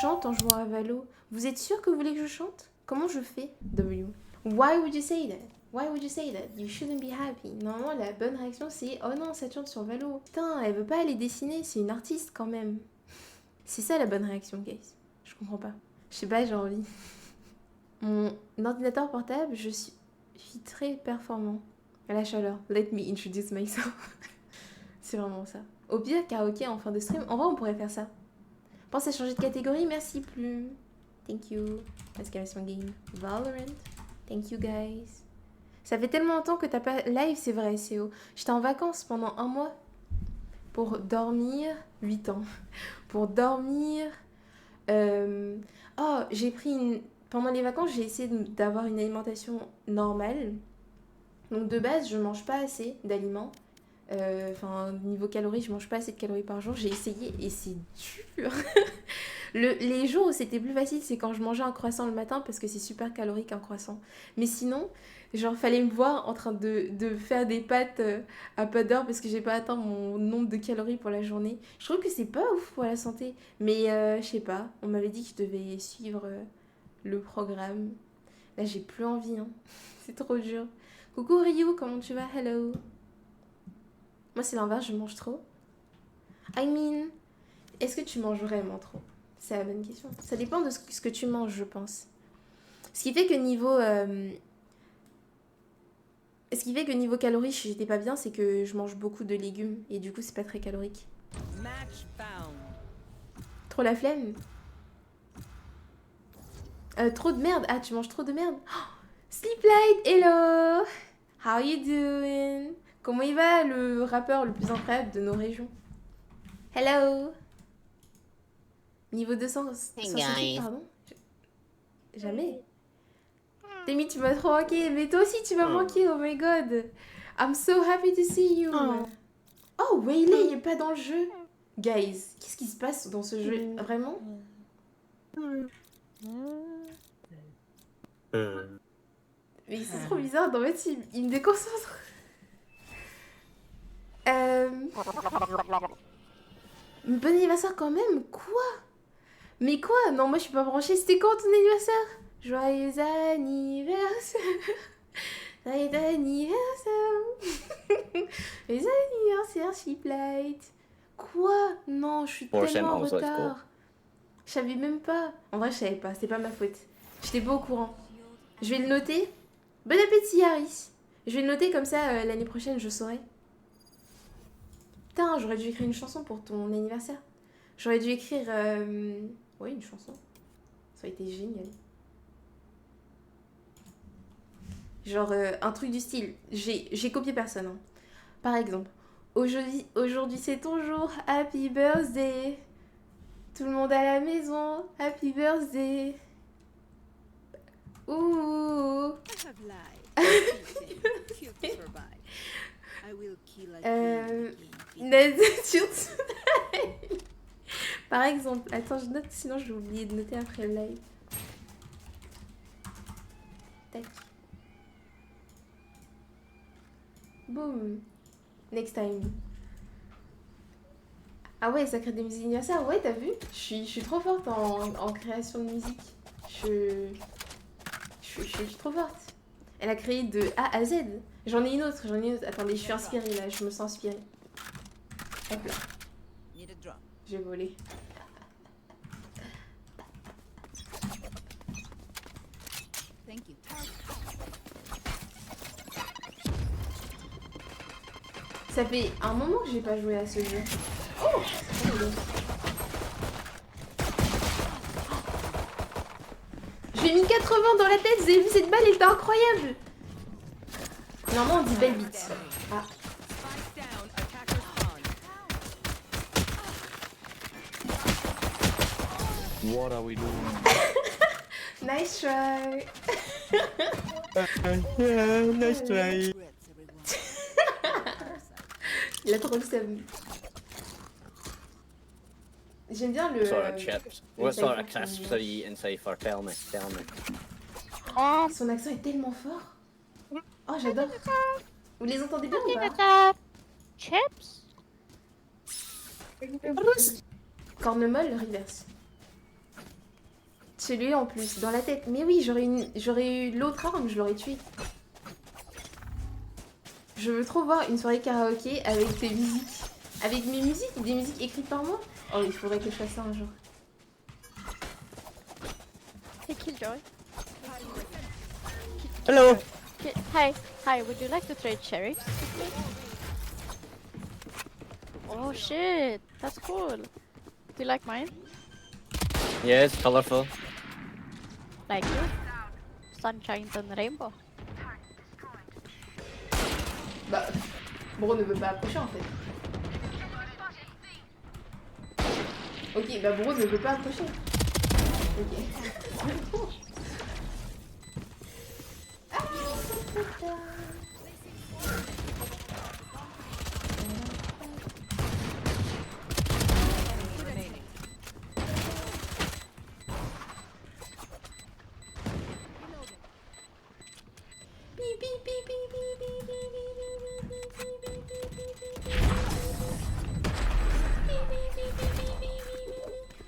chante en jouant à Valo? Vous êtes sûr que vous voulez que je chante? Comment je fais? W. Why would you say that? Why would you say that? You shouldn't be happy. Normalement, la bonne réaction, c'est oh non, ça chante sur Valo. Putain, elle veut pas aller dessiner, c'est une artiste quand même. C'est ça la bonne réaction, guys. Je comprends pas. Je sais pas, j'ai envie. Mon ordinateur portable, je suis très performant. À la chaleur. Let me introduce myself. C'est vraiment ça. Au pire, karaoké en fin de stream. En vrai, on pourrait faire ça. Pense à changer de catégorie, merci Plume. Thank you. Exclamation game. Valorant. Thank you guys. Ça fait tellement longtemps que t'as pas live, c'est vrai, CO. J'étais en vacances pendant 1 mois. Pour dormir. 8 ans. Pour dormir. Oh, j'ai pris une... Pendant les vacances, j'ai essayé d'avoir une alimentation normale. Donc de base, je mange pas assez d'aliments. Enfin, niveau calories, je mange pas assez de calories par jour. J'ai essayé et c'est dur. Les jours où c'était plus facile, c'est quand je mangeais un croissant le matin parce que c'est super calorique un croissant. Mais sinon, genre, fallait me voir en train de faire des pâtes à pas d'heure parce que j'ai pas atteint mon nombre de calories pour la journée. Je trouve que c'est pas ouf pour la santé. Mais je sais pas, on m'avait dit que je devais suivre le programme. Là, j'ai plus envie, hein. C'est trop dur. Coucou Ryu, comment tu vas? Hello. Moi, c'est l'inverse, je mange trop. I mean, est-ce que tu manges vraiment trop? C'est la bonne question. Ça dépend de ce que tu manges, je pense. Ce qui fait que niveau calories, j'étais pas bien, c'est que je mange beaucoup de légumes et du coup, c'est pas très calorique. Trop la flemme? Trop de merde. Ah, tu manges trop de merde? Oh, Sleeplight, hello! How you doing? Comment il va, le rappeur le plus incroyable de nos régions? Hello! Niveau 268, pardon? Jamais. Demi, tu m'as trop manqué. Mais toi aussi, tu m'as manqué. Oh my god. I'm so happy to see you. Oh, Waylay, il est pas dans le jeu. Guys, qu'est-ce qui se passe dans ce jeu? Vraiment? Mais c'est trop bizarre. En fait, il me déconcentre. Bon anniversaire quand même? Quoi? Mais quoi? Non, moi je suis pas branchée. C'était quand ton anniversaire? Joyeux anniversaire. Joyeux anniversaire. Joyeux anniversaire, Sleeplight. Quoi? Non, je suis tellement en retard. Je savais même pas. En vrai, je savais pas. C'est pas ma faute. J'étais pas au courant. Je vais le noter. Bon appétit, Harry. Je vais le noter comme ça, l'année prochaine, je saurai. Putain, j'aurais dû écrire une chanson pour ton anniversaire. J'aurais dû écrire... Ouais, une chanson. Ça aurait été génial. Genre, un truc du style. J'ai copié personne. Hein. Par exemple, aujourd'hui c'est ton jour. Happy birthday. Tout le monde à la maison. Happy birthday. Ouh. Par exemple, attends, je note, sinon je vais oublier de noter après le live. Tac. Boum. Next time. Ah ouais, ça crée des musiques d'anniversaire. Ouais, t'as vu? Je suis trop forte en création de musique. Je suis trop forte. Elle a créé de A à Z. J'en ai une autre. Attendez, je suis inspirée là, je me sens inspirée. Hop là. J'ai volé. Ça fait un moment que j'ai pas joué à ce jeu. Oh, j'ai mis 80 dans la tête, vous avez vu cette balle, elle était incroyable. Normalement on dit belle bite. Ah. What are we doing? Nice try. Yeah, nice try. Il a trop le seum. J'aime bien le... What sort of chips? What sort of crisps are you eating, Cypher? Tell me. Son accent est tellement fort. Oh, j'adore. Vous les entendez bien ou pas? Chips? Cornemol, reverse. Celui en plus, dans la tête. Mais oui, j'aurais eu l'autre arme, je l'aurais tué. Je veux trop voir une soirée karaoké avec tes musiques. Avec mes musiques, des musiques écrites par moi. Oh, il faudrait que je fasse ça un jour. Hey, Killjoy. Hello. Hi, would you like to trade sheriffs with me? Oh shit, that's cool. Do you like mine? Yes, colorful. Like you? Sunshine and rainbow. Bah, Bro ne veut pas approcher en fait. Ok, bah Bro ne veut pas approcher. Ok.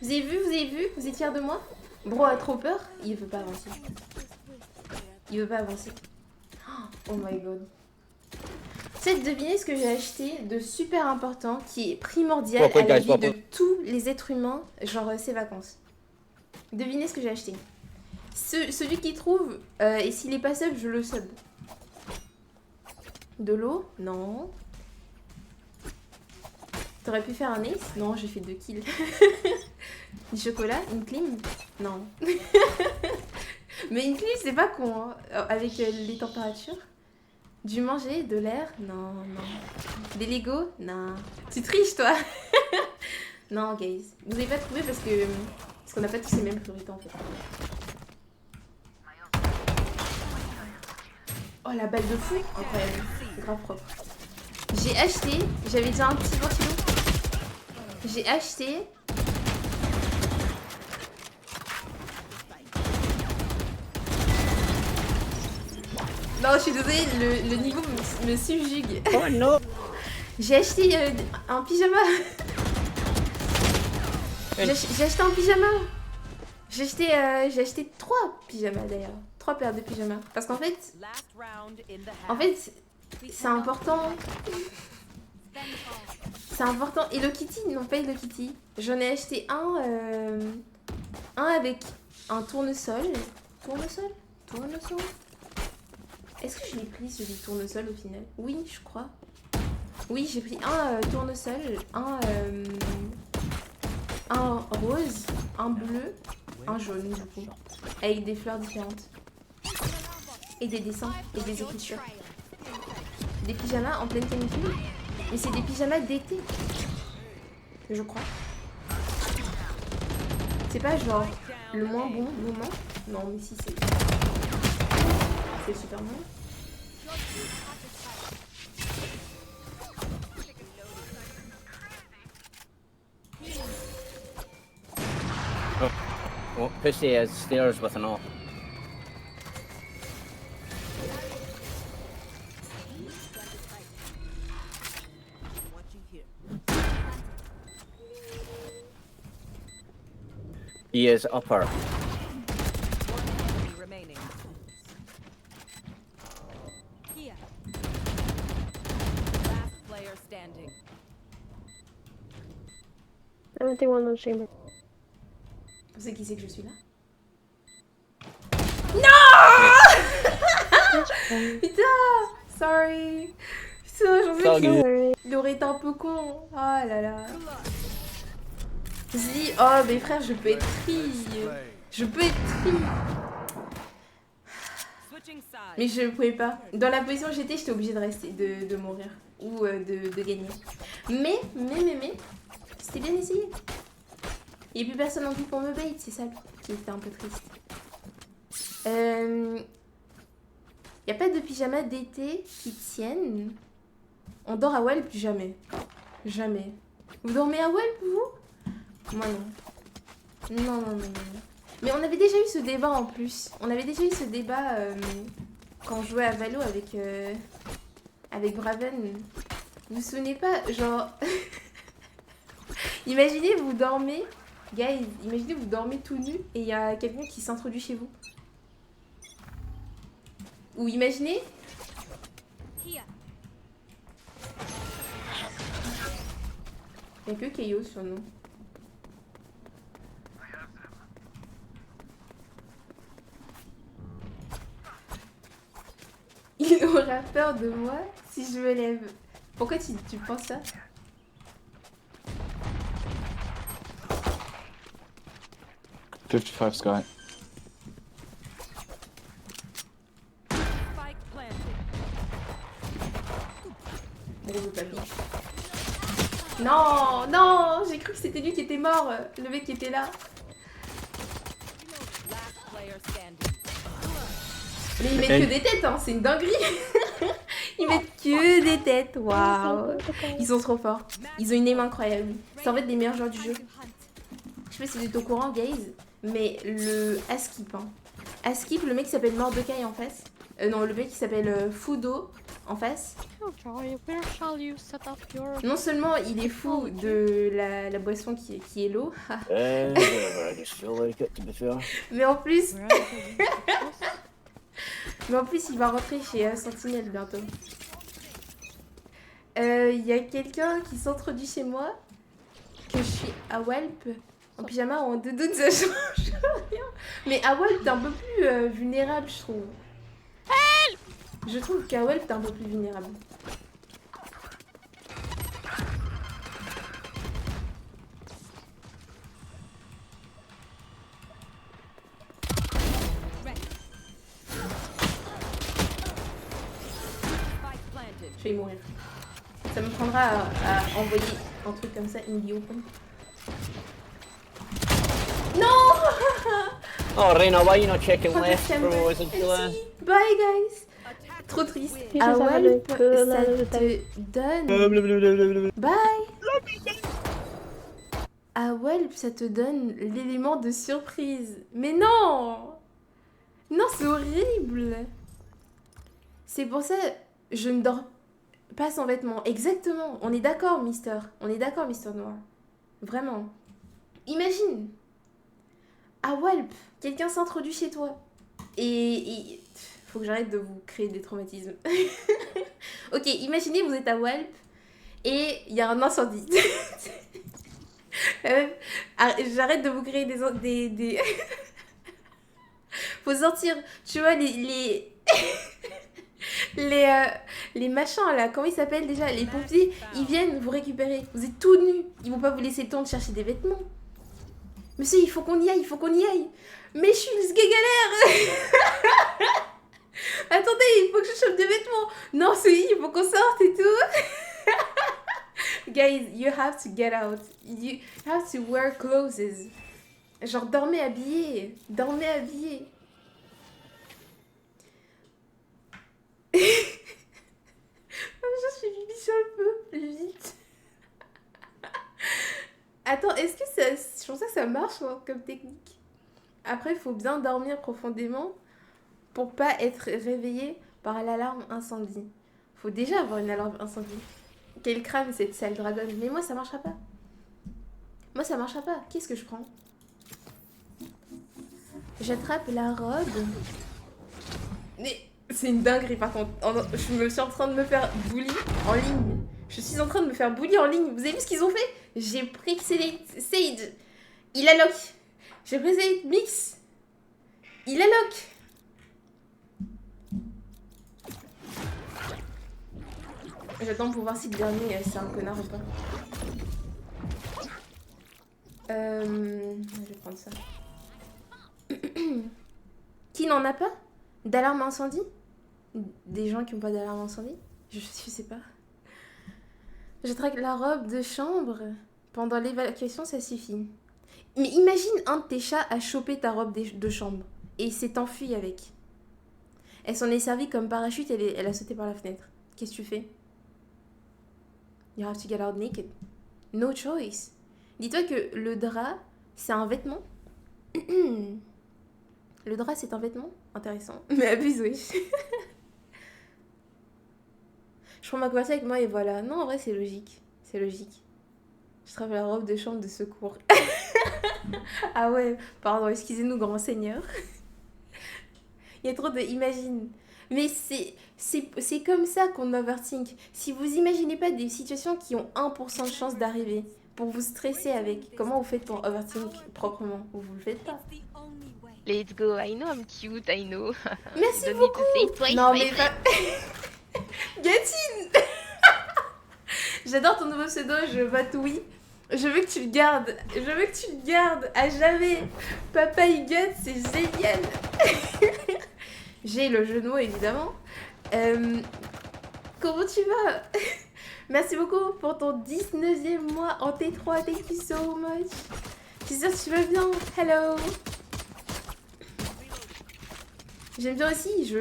Vous avez vu, vous êtes fiers de moi? Bro a trop peur, il veut pas avancer. Il veut pas avancer. Oh my god. C'est devinez ce que j'ai acheté de super important qui est primordial à la vie de tous les êtres humains, genre ces vacances. Devinez ce que j'ai acheté. Celui qui trouve, et s'il est pas sub, je le sub. De l'eau? Non. T'aurais pu faire un ace? Non, j'ai fait 2 kills. Du chocolat? Une clim? Non. Mais une clim, c'est pas con, hein. Avec les températures. Du manger? De l'air? Non, non. Des Lego? Non. Tu triches, toi. Non, guys. Vous avez pas trouvé parce qu'on n'a pas tous les mêmes priorités, en fait. Oh, la balle de fou! Incroyable. Grave propre. J'ai acheté, j'avais déjà un petit ventilo. J'ai acheté. Non, je suis désolée, le niveau me subjugue. Oh non. J'ai acheté un pyjama. J'ai acheté un pyjama. J'ai acheté 3 pyjamas d'ailleurs. 3 paires de pyjamas. Parce qu'en fait, c'est important. C'est important. Hello Kitty, non pas Hello Kitty. J'en ai acheté un avec un tournesol. Tournesol. Est-ce que je l'ai pris celui de tournesol au final? Oui, je crois. Oui, j'ai pris un tournesol, un rose, un bleu, un jaune du coup. Avec des fleurs différentes. Et des dessins et des écritures. Des pyjamas en pleine canicule. Mais c'est des pyjamas d'été. Je crois. C'est pas genre le moins bon moment. Non mais si c'est. C'est super bon. Oh, Pussy has stairs with an off. He is upper. Remaining. Here. Last player standing. I don't think one on chamber. Vous savez qui c'est que je suis là? Non. Putain. Sorry. Putain, j'en veux qu'il aurait été un peu con. Oh là là. Vas-y. Oh mais frère, je peux être triste. Je peux être triste. Mais je pouvais pas. Dans la position où j'étais obligée de rester, de mourir. Ou de gagner. Mais, c'était bien essayé. Il n'y a plus personne en vie pour me bait, c'est ça qui était un peu triste. Il n'y a pas de pyjama d'été qui tiennent. On dort à Welp? Jamais. Jamais. Vous dormez à Welp, vous? Moi non. Non. Mais on avait déjà eu ce débat en plus. On avait déjà eu ce débat quand on jouait à Valo avec Braven. Vous vous souvenez pas? Genre... Imaginez, vous dormez Guys, imaginez vous dormez tout nu et il y a quelqu'un qui s'introduit chez vous. Ou imaginez... Here. Il n'y a que Keio sur nous. Il aura peur de moi si je me lève. Pourquoi tu penses ça? $55 Sky. Spike planted. Gros papy. Non, non, j'ai cru que c'était lui qui était mort, le mec qui était là. Last player standing. Mais ils mettent que des têtes, hein, c'est une dinguerie. Ils mettent que des têtes, waouh. Ils sont trop forts. Ils ont une aim incroyable. C'est en fait des meilleurs joueurs du jeu. Je sais pas si vous êtes au courant, guys, mais le Askip, hein. Askip, le mec qui s'appelle Mordecai en face. Non, le mec qui s'appelle Fudo en face. Oh Joy, where shall you set up your... Non seulement il est fou de la boisson qui est l'eau, Whatever, I just feel like it, to be fair. mais en plus, Where are you? mais en plus il va rentrer chez Sentinelle bientôt. Il y a quelqu'un qui s'introduit chez moi, que je suis à Welp, en pyjama ou en doudoune, ça change rien. Mais à Welp t'es un peu plus vulnérable, je trouve. Je trouve qu'à Welp t'es un peu plus vulnérable. Spike planted. Je vais y mourir. Ça me prendra à envoyer un truc comme ça in the open. Non. Oh, Reina, why you not checking Prends left, le bro? Isn't you Merci. Bye guys. Trop triste. You À just have Welp, like a lot ça of time. te donne... Bye. À Welp, ça te donne l'élément de surprise. Mais non. Non, c'est horrible. C'est pour ça je ne dors pas sans vêtements. Exactement. On est d'accord, Mister. On est d'accord, Mister Noir. Vraiment. Imagine. À Welp, quelqu'un s'introduit chez toi. Et faut que j'arrête de vous créer des traumatismes. Ok, imaginez vous êtes à Welp et il y a un incendie. J'arrête de vous créer des... Faut sortir, tu vois, les machins là, comment ils s'appellent déjà? Les pompiers, ils viennent vous récupérer. Vous êtes tout nus. Ils vont pas vous laisser le temps de chercher des vêtements. Monsieur, il faut qu'on y aille, il faut qu'on y aille. Mais je suis galère. Attendez, il faut que je chope des vêtements. Non, oui, il faut qu'on sorte et tout. Guys, you have to get out. You have to wear clothes. Genre, dormez habillés. Dormez habillés. Je suis pipi sur le feu. Vite. Attends, est-ce que ça... Je pensais que ça marche hein, comme technique. Après, il faut bien dormir profondément pour pas être réveillé par l'alarme incendie. Faut déjà avoir une alarme incendie. Quelle crame cette sale dragonne. Mais moi, ça marchera pas. Moi, ça marchera pas. Qu'est-ce que je prends? J'attrape la robe. Mais c'est une dinguerie par contre. Je me suis en train de me faire bully en ligne. Je suis en train de me faire bully en ligne. Vous avez vu ce qu'ils ont fait? J'ai pris Sage. Il a lock. J'ai pris Sage Mix. Il a lock. J'attends pour voir si le dernier c'est un connard ou pas. Je vais prendre ça. Qui n'en a pas? D'alarme incendie? Des gens qui n'ont pas d'alarme incendie? Je sais pas. Je traque la robe de chambre. Pendant l'évacuation, ça suffit. Mais imagine un de tes chats a chopé ta robe de chambre et s'est enfui avec. Elle s'en est servie comme parachute, elle a sauté par la fenêtre. Qu'est-ce que tu fais? You have to get out naked. No choice. Dis-toi que le drap, c'est un vêtement. Le drap, c'est un vêtement? Intéressant. Mais abuse, oui. Je prends ma couverture avec moi et voilà. Non, en vrai, c'est logique. C'est logique. Je travaille la robe de chambre de secours. Ah ouais, pardon, excusez-nous, grand seigneur. Il y a trop de imagine. Mais c'est comme ça qu'on overthink. Si vous imaginez pas des situations qui ont 1% de chance d'arriver, pour vous stresser avec, comment vous faites pour overthink proprement? Vous le faites pas. It's the only way. Let's go, I know I'm cute, I know. Merci Don't need to say it twice, Non my mais friend. pas... Gatine. J'adore ton nouveau pseudo, je vote oui. Je veux que tu le gardes. Je veux que tu le gardes à jamais. Papa Igat, c'est génial. J'ai le genou évidemment. Comment tu vas? Merci beaucoup pour ton 19e mois en T3. Thank you so much. J'espère que tu vas bien. Hello. J'aime bien aussi,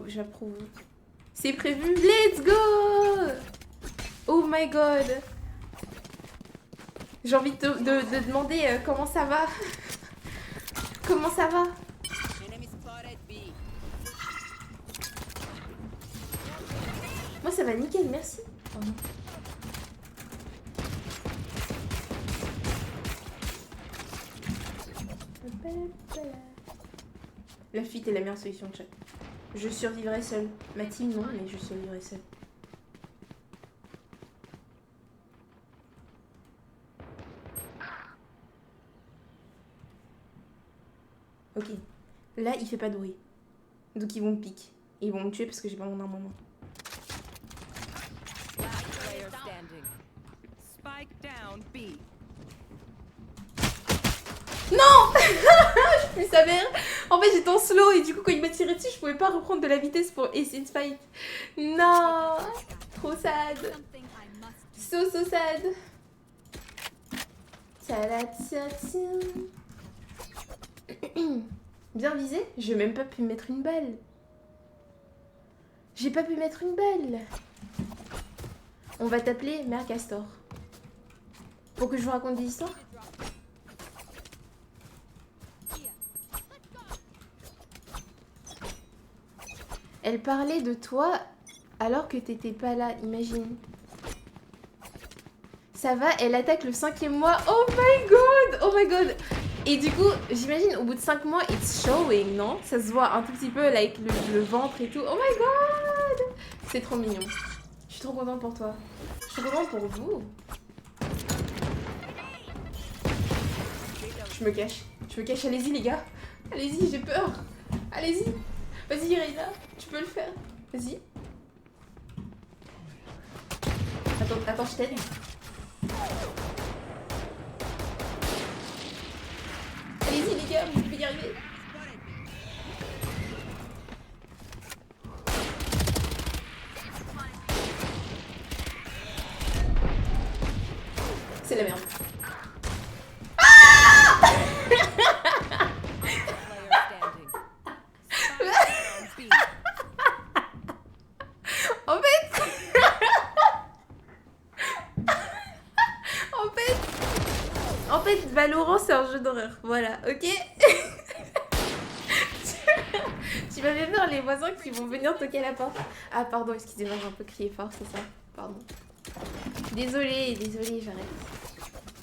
j'approuve. C'est prévu. Let's go. Oh my god. J'ai envie de demander comment ça va. Comment ça va? Moi ça va nickel, merci. Oh non. La fuite est la meilleure solution de chat. Je survivrai seule. Ma team non, mais je survivrai seule. Ok. Là, il fait pas de bruit. Donc ils vont me piquer. Et ils vont me tuer parce que j'ai pas mon arme en main. Last player standing. Spike down B. Je suis sa mère. En fait, j'étais en slow et du coup, quand il m'a tiré dessus, je pouvais pas reprendre de la vitesse pour essayer de fight. Non. Trop sad. Something I must So sad. Bien visé. J'ai même pas pu mettre une balle. J'ai pas pu mettre une balle. On va t'appeler Mère Castor. Pour que je vous raconte des histoires. Elle parlait de toi alors que t'étais pas là, imagine. Ça va, elle attaque le 5e mois. Oh my god! Oh my god! Et du coup, j'imagine au bout de 5 mois, it's showing, non? Ça se voit un tout petit peu avec le ventre et tout. Oh my god! C'est trop mignon. Je suis trop contente pour toi. Je suis trop contente pour vous. Je me cache. Je me cache, allez-y les gars. Allez-y, j'ai peur. Allez-y. Vas-y Reina, tu peux le faire. Vas-y. Attends, je t'aide. Allez-y les gars, vous pouvez y arriver. C'est la merde. En fait... en fait, Valorant, c'est un jeu d'horreur. Voilà, ok. Tu m'as fait peur, les voisins qui vont venir toquer à la porte. Ah, pardon, excusez-moi, j'ai un peu crié fort, c'est ça. Pardon. Désolée, j'arrête.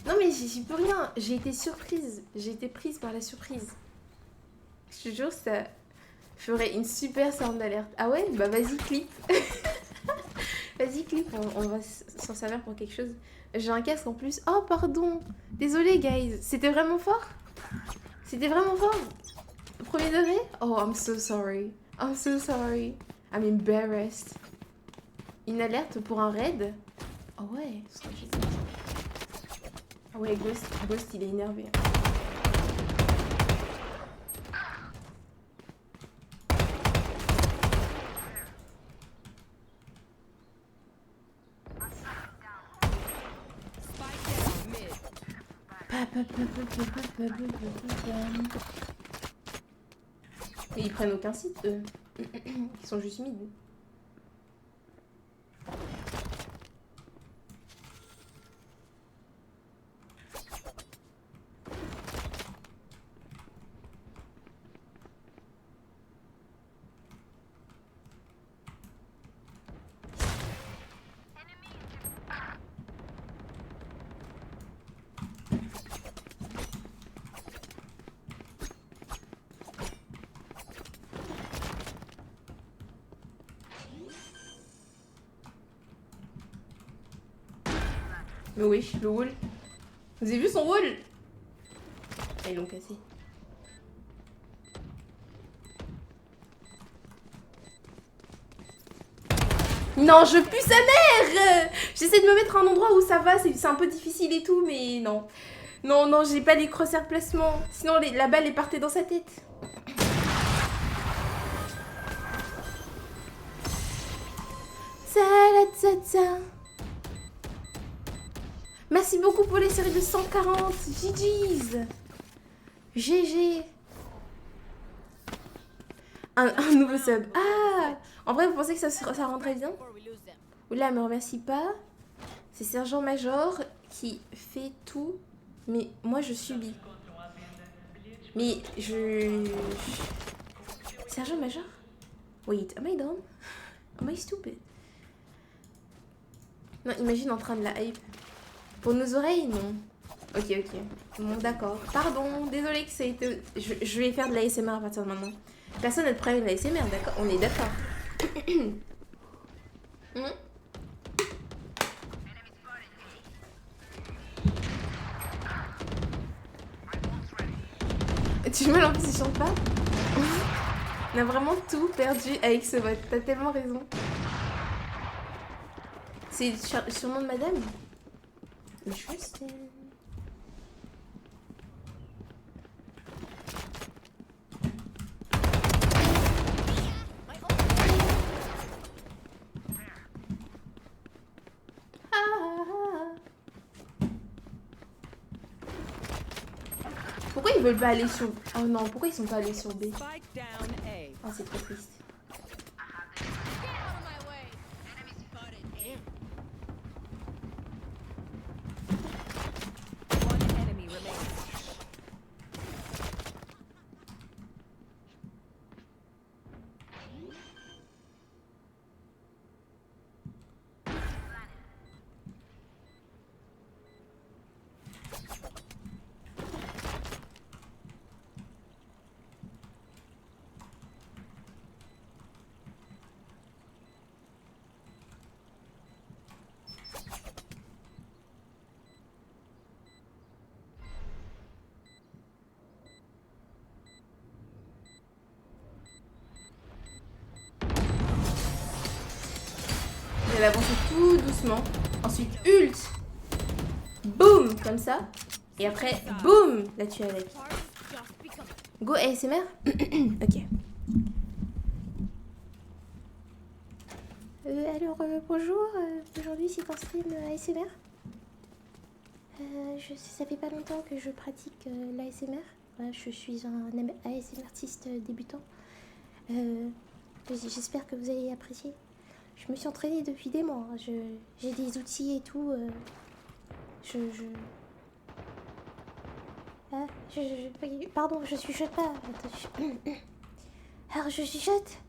Non, mais j'y peux rien. J'ai été surprise. J'ai été prise par la surprise. Je te jure, ça ferait une super sound d'alerte. Ah ouais? Bah vas-y, clip. Vas-y, clip, on va s'en servir pour quelque chose. J'ai un casque en plus. Oh, pardon. Désolée, guys. C'était vraiment fort? C'était vraiment fort? Premier degré? Oh, I'm so sorry. I'm so sorry. I'm embarrassed. Une alerte pour un raid? Oh ouais. Ah ouais, Ghost, il est énervé. Mais ils prennent aucun site, eux. Ils sont juste mid. Mais wesh, le wall. Vous avez vu son wall? Ah, ils l'ont cassé. Non, je pue sa mère. J'essaie de me mettre à un endroit où ça va, c'est un peu difficile et tout, mais non. Non, non, j'ai pas les crosshair placements. Sinon, la balle est partie dans sa tête. Merci beaucoup pour les séries de 140. GG's. GG. Un nouveau sub. Ah, en vrai, vous pensez que ça rentrait bien? Oula, me remercie pas. C'est Sergent Major qui fait tout. Mais moi, je subis. Mais Sergent Major? Wait, am I dumb? Am I stupid? Non, imagine en train de la hype. Pour nos oreilles, non. Ok, ok. Bon, d'accord. Pardon, désolé que ça a été... Je vais faire de la l'ASMR à partir de maintenant. Personne n'a de problème avec l'ASMR, d'accord? On est d'accord. Tu me l'en plus, il chante pas? On a vraiment tout perdu avec ce vote. T'as tellement raison. C'est sûrement de madame? Interesting. Pourquoi ils veulent pas aller sur... Oh non, pourquoi ils sont pas allés sur B? Spike down A. Oh, c'est trop triste. One enemy remaining. Elle avance tout doucement. Ensuite, ult. Boum, comme ça. Et après, boum, la tue avec. Go ASMR. Ok. Alors, bonjour. Aujourd'hui, c'est un stream ASMR. Ça fait pas longtemps que je pratique l'ASMR. Voilà, je suis un ASMR artiste débutant. J'espère que vous allez apprécier. Je me suis entraînée depuis des mois. J'ai des outils et tout. Pardon, je chuchote pas. Alors, je chuchote.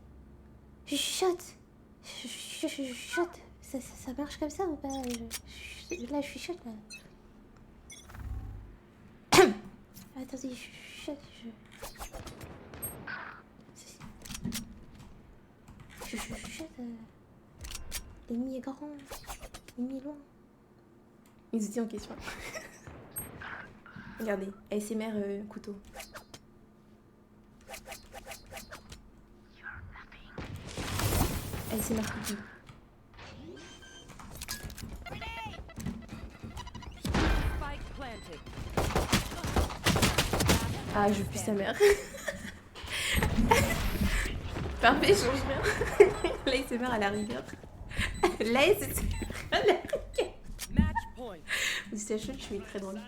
Je chuchote. Je chuchote. Ça marche comme ça ou pas? Là, je chuchote, là. Attendez, je chuchote. Je chuchote. L'ennemi est grand. L'ennemi est loin. Les outils en question. Regardez, ASMR couteau. ASMR couteau. Spike planted. Ah, je pue sa mère. Parfait, je change rien. L'ASMR à la rigueur. L'ASMR à la rigueur. Match point. Station, je suis très drôle.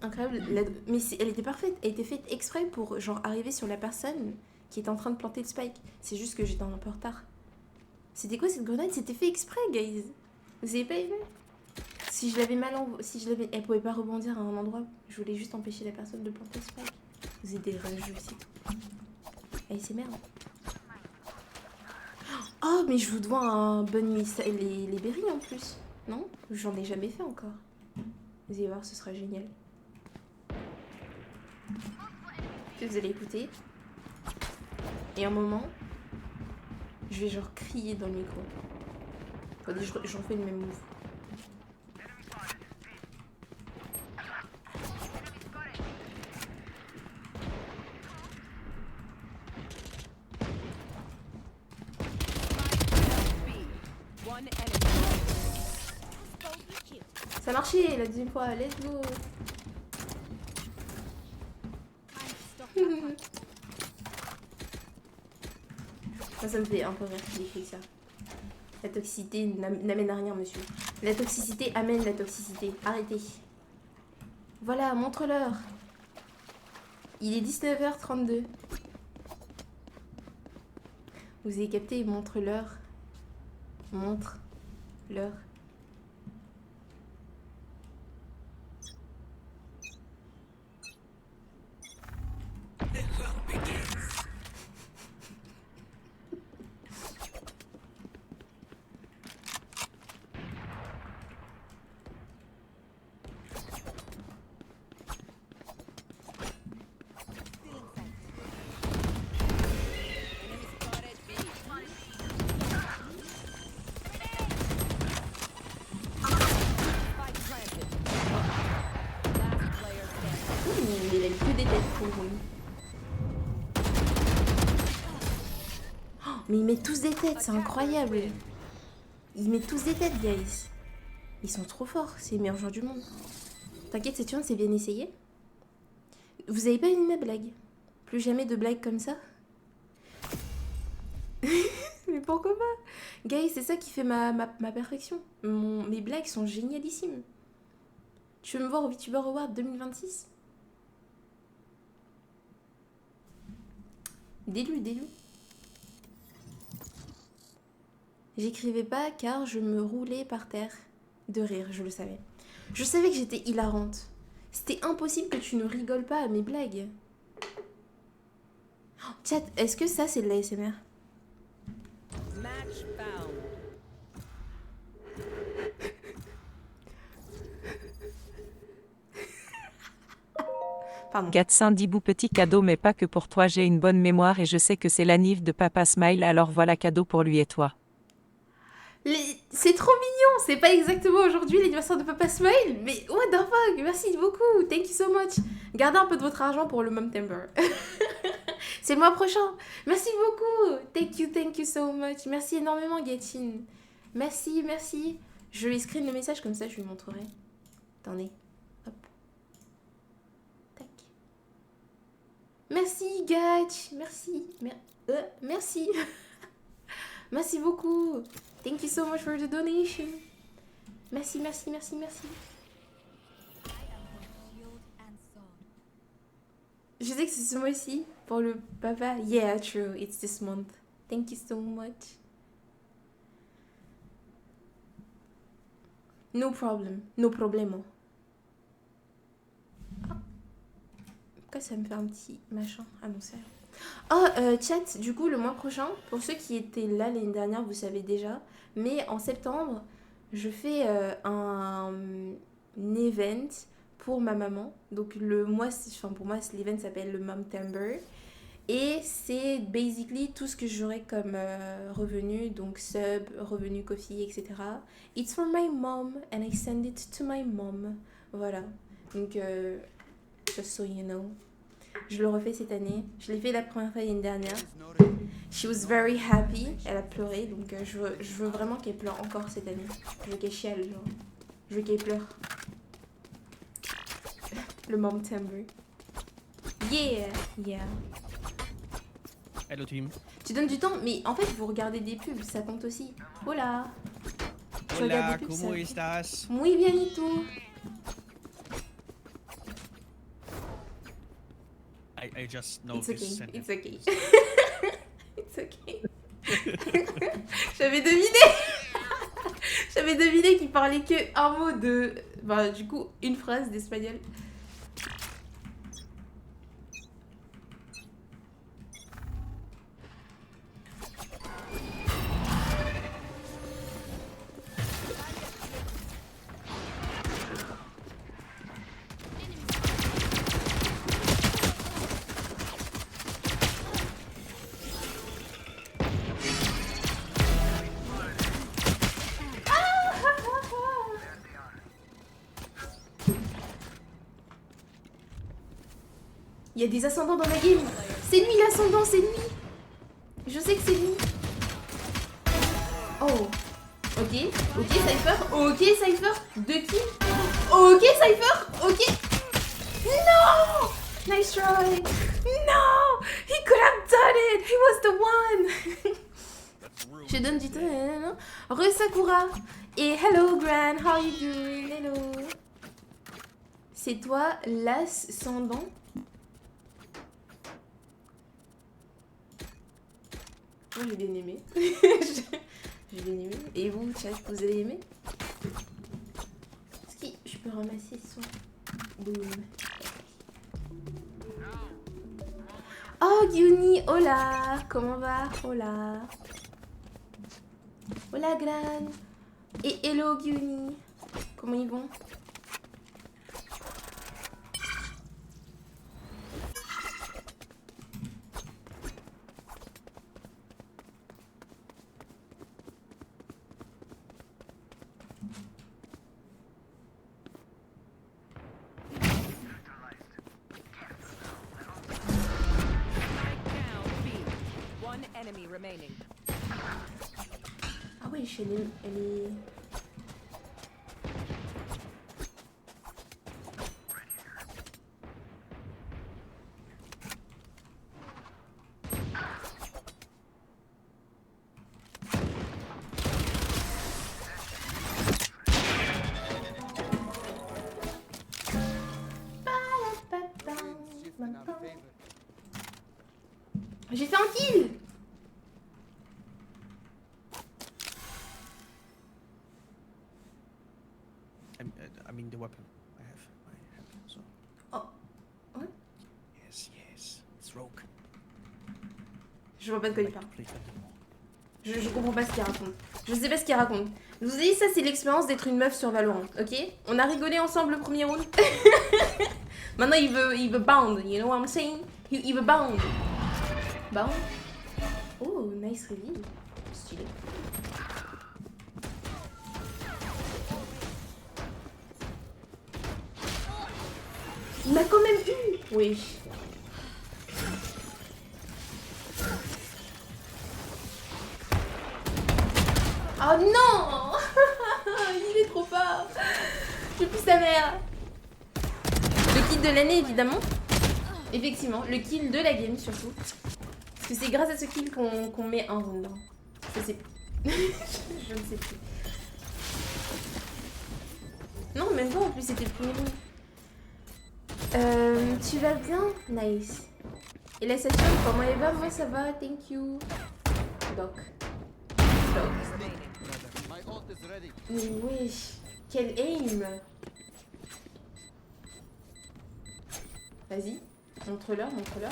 Incroyable. Mais elle était parfaite. Elle était faite exprès pour genre arriver sur la personne qui était en train de planter le spike. C'est juste que j'étais un peu en retard. C'était quoi cette grenade? C'était fait exprès, guys. Vous avez pas aimé? Si je l'avais mal elle pouvait pas rebondir à un endroit. Je voulais juste empêcher la personne de planter le spike. Vous êtes des rageux, c'est tout. Allez, c'est merde. Oh, mais je vous dois un bon les berries en plus. Non? J'en ai jamais fait encore. Vous allez voir, ce sera génial. Vous allez écouter. Et un moment, je vais genre crier dans le micro. Attendez, j'en fais le même move. marché la deuxième fois, let's go. Ça me fait un peu rire qu'il écrit ça. La toxicité n'amène à rien, monsieur. La toxicité amène la toxicité. Arrêtez. Voilà, montre-leur. Il est 19h32. Vous avez capté, montre-leur. Montre-leur. Il a que des têtes pour lui. Oh, mais ils mettent tous des têtes, c'est incroyable. Ils mettent tous des têtes, guys. Ils sont trop forts, c'est les meilleurs joueurs du monde. T'inquiète, cette turn, c'est bien essayé. Vous avez pas aimé ma blague? Plus jamais de blagues comme ça? Mais pourquoi pas? Guys, c'est ça qui fait ma perfection. Mes blagues sont génialissimes. Tu veux me voir au VTuber Award 2026? Dis-lui. J'écrivais pas car je me roulais par terre de rire, je le savais. Je savais que j'étais hilarante. C'était impossible que tu ne rigoles pas à mes blagues. Oh, chat, est-ce que ça c'est de l'ASMR? Match found. Pardon. Gatsin Dibou, petit cadeau, mais pas que pour toi, j'ai une bonne mémoire et je sais que c'est l'anniv de Papa Smile, alors voilà, cadeau pour lui et toi. C'est trop mignon, c'est pas exactement aujourd'hui l'anniversaire de Papa Smile, mais what the fuck, merci beaucoup, thank you so much. Gardez un peu de votre argent pour le Momtember. C'est le mois prochain, merci beaucoup, thank you so much, merci énormément Gatine. Merci. Je vais screen le message comme ça je lui montrerai. Attendez, hop. Tac. Merci Gatch, merci. Merci. Merci beaucoup. Thank you so much for the donation. Merci. Je sais que c'est ce mois-ci pour le papa. Yeah, true. It's this month. Thank you so much. No problem. No problemo. Ah. Pourquoi ça me fait un petit machin? Ah non, c'est... Oh, chat, du coup, le mois prochain, pour ceux qui étaient là l'année dernière, vous savez déjà, mais en septembre, je fais un event pour ma maman. Donc, pour moi, l'event s'appelle le Momtember. Et c'est basically tout ce que j'aurai comme revenu, donc sub, revenu coffee, etc. It's for my mom and I send it to my mom. Voilà. Donc, just so you know. Je le refais cette année. Je l'ai fait la première fois l'année dernière. She was very happy. Elle a pleuré. Donc je veux vraiment qu'elle pleure encore cette année. Je veux qu'elle chiale, genre. Je veux qu'elle pleure. Le Momtember. Yeah. Hello team. Tu donnes du temps, mais en fait, vous regardez des pubs, ça compte aussi. Hola. Tu regardes des pubs, ¿Cómo ça... estás? Muy bienito. I just It's noticed. okay. sentence. It's okay. It's okay. J'avais deviné qu'il parlait que un mot de... Bah, du coup, une phrase d'espagnol. Il y a des ascendants dans la game. C'est lui l'ascendant, c'est lui. Je sais que c'est lui. Oh. Ok, Cypher. Ok, Cypher. 2 kills. Ok, Cypher. Ok. No. Nice try. No. He could have done it. He was the one. Je donne du temps. Re Sakura. Et hello Gran. How are you doing? Hello. C'est toi, l'as sans dents? Moi j'ai bien aimé. J'ai bien aimé. Et vous, chat, vous avez aimé? Est-ce que je peux ramasser son... Boum. Oh, Gyuni, hola. Comment va? Hola. Hola, Gran. Et hello, Gyuni. Comment ils vont? Enemy remaining. Ah ouais, elle est... J'ai fait un kill. I mean the weapon. I have. So. Oh. What? Yes, yes. It's rogue. Je vois pas de quoi il parle. Please let them know. Je comprends pas ce qu'il raconte. Je sais pas ce qu'il raconte. Je vous ai dit, ça c'est l'expérience d'être une meuf sur Valorant, ok? On a rigolé ensemble le premier round. Maintenant il veut bound, you know what I'm saying? Il veut bound. Bound? Oh, nice reveal. Stylé. Il m'a quand même eu. Oui. Oh non. Il est trop fort. Je plus sa mère. Le kill de l'année évidemment. Effectivement, le kill de la game surtout. Parce que c'est grâce à ce kill qu'on met un round. Je sais plus. Je ne sais plus. Non, même pas en plus, c'était le premier round. Tu vas bien? Nice. Et la session, comment elle va? Moi ça va, thank you. Doc. Mais wesh, quel aim! Vas-y, montre-leur, montre-leur.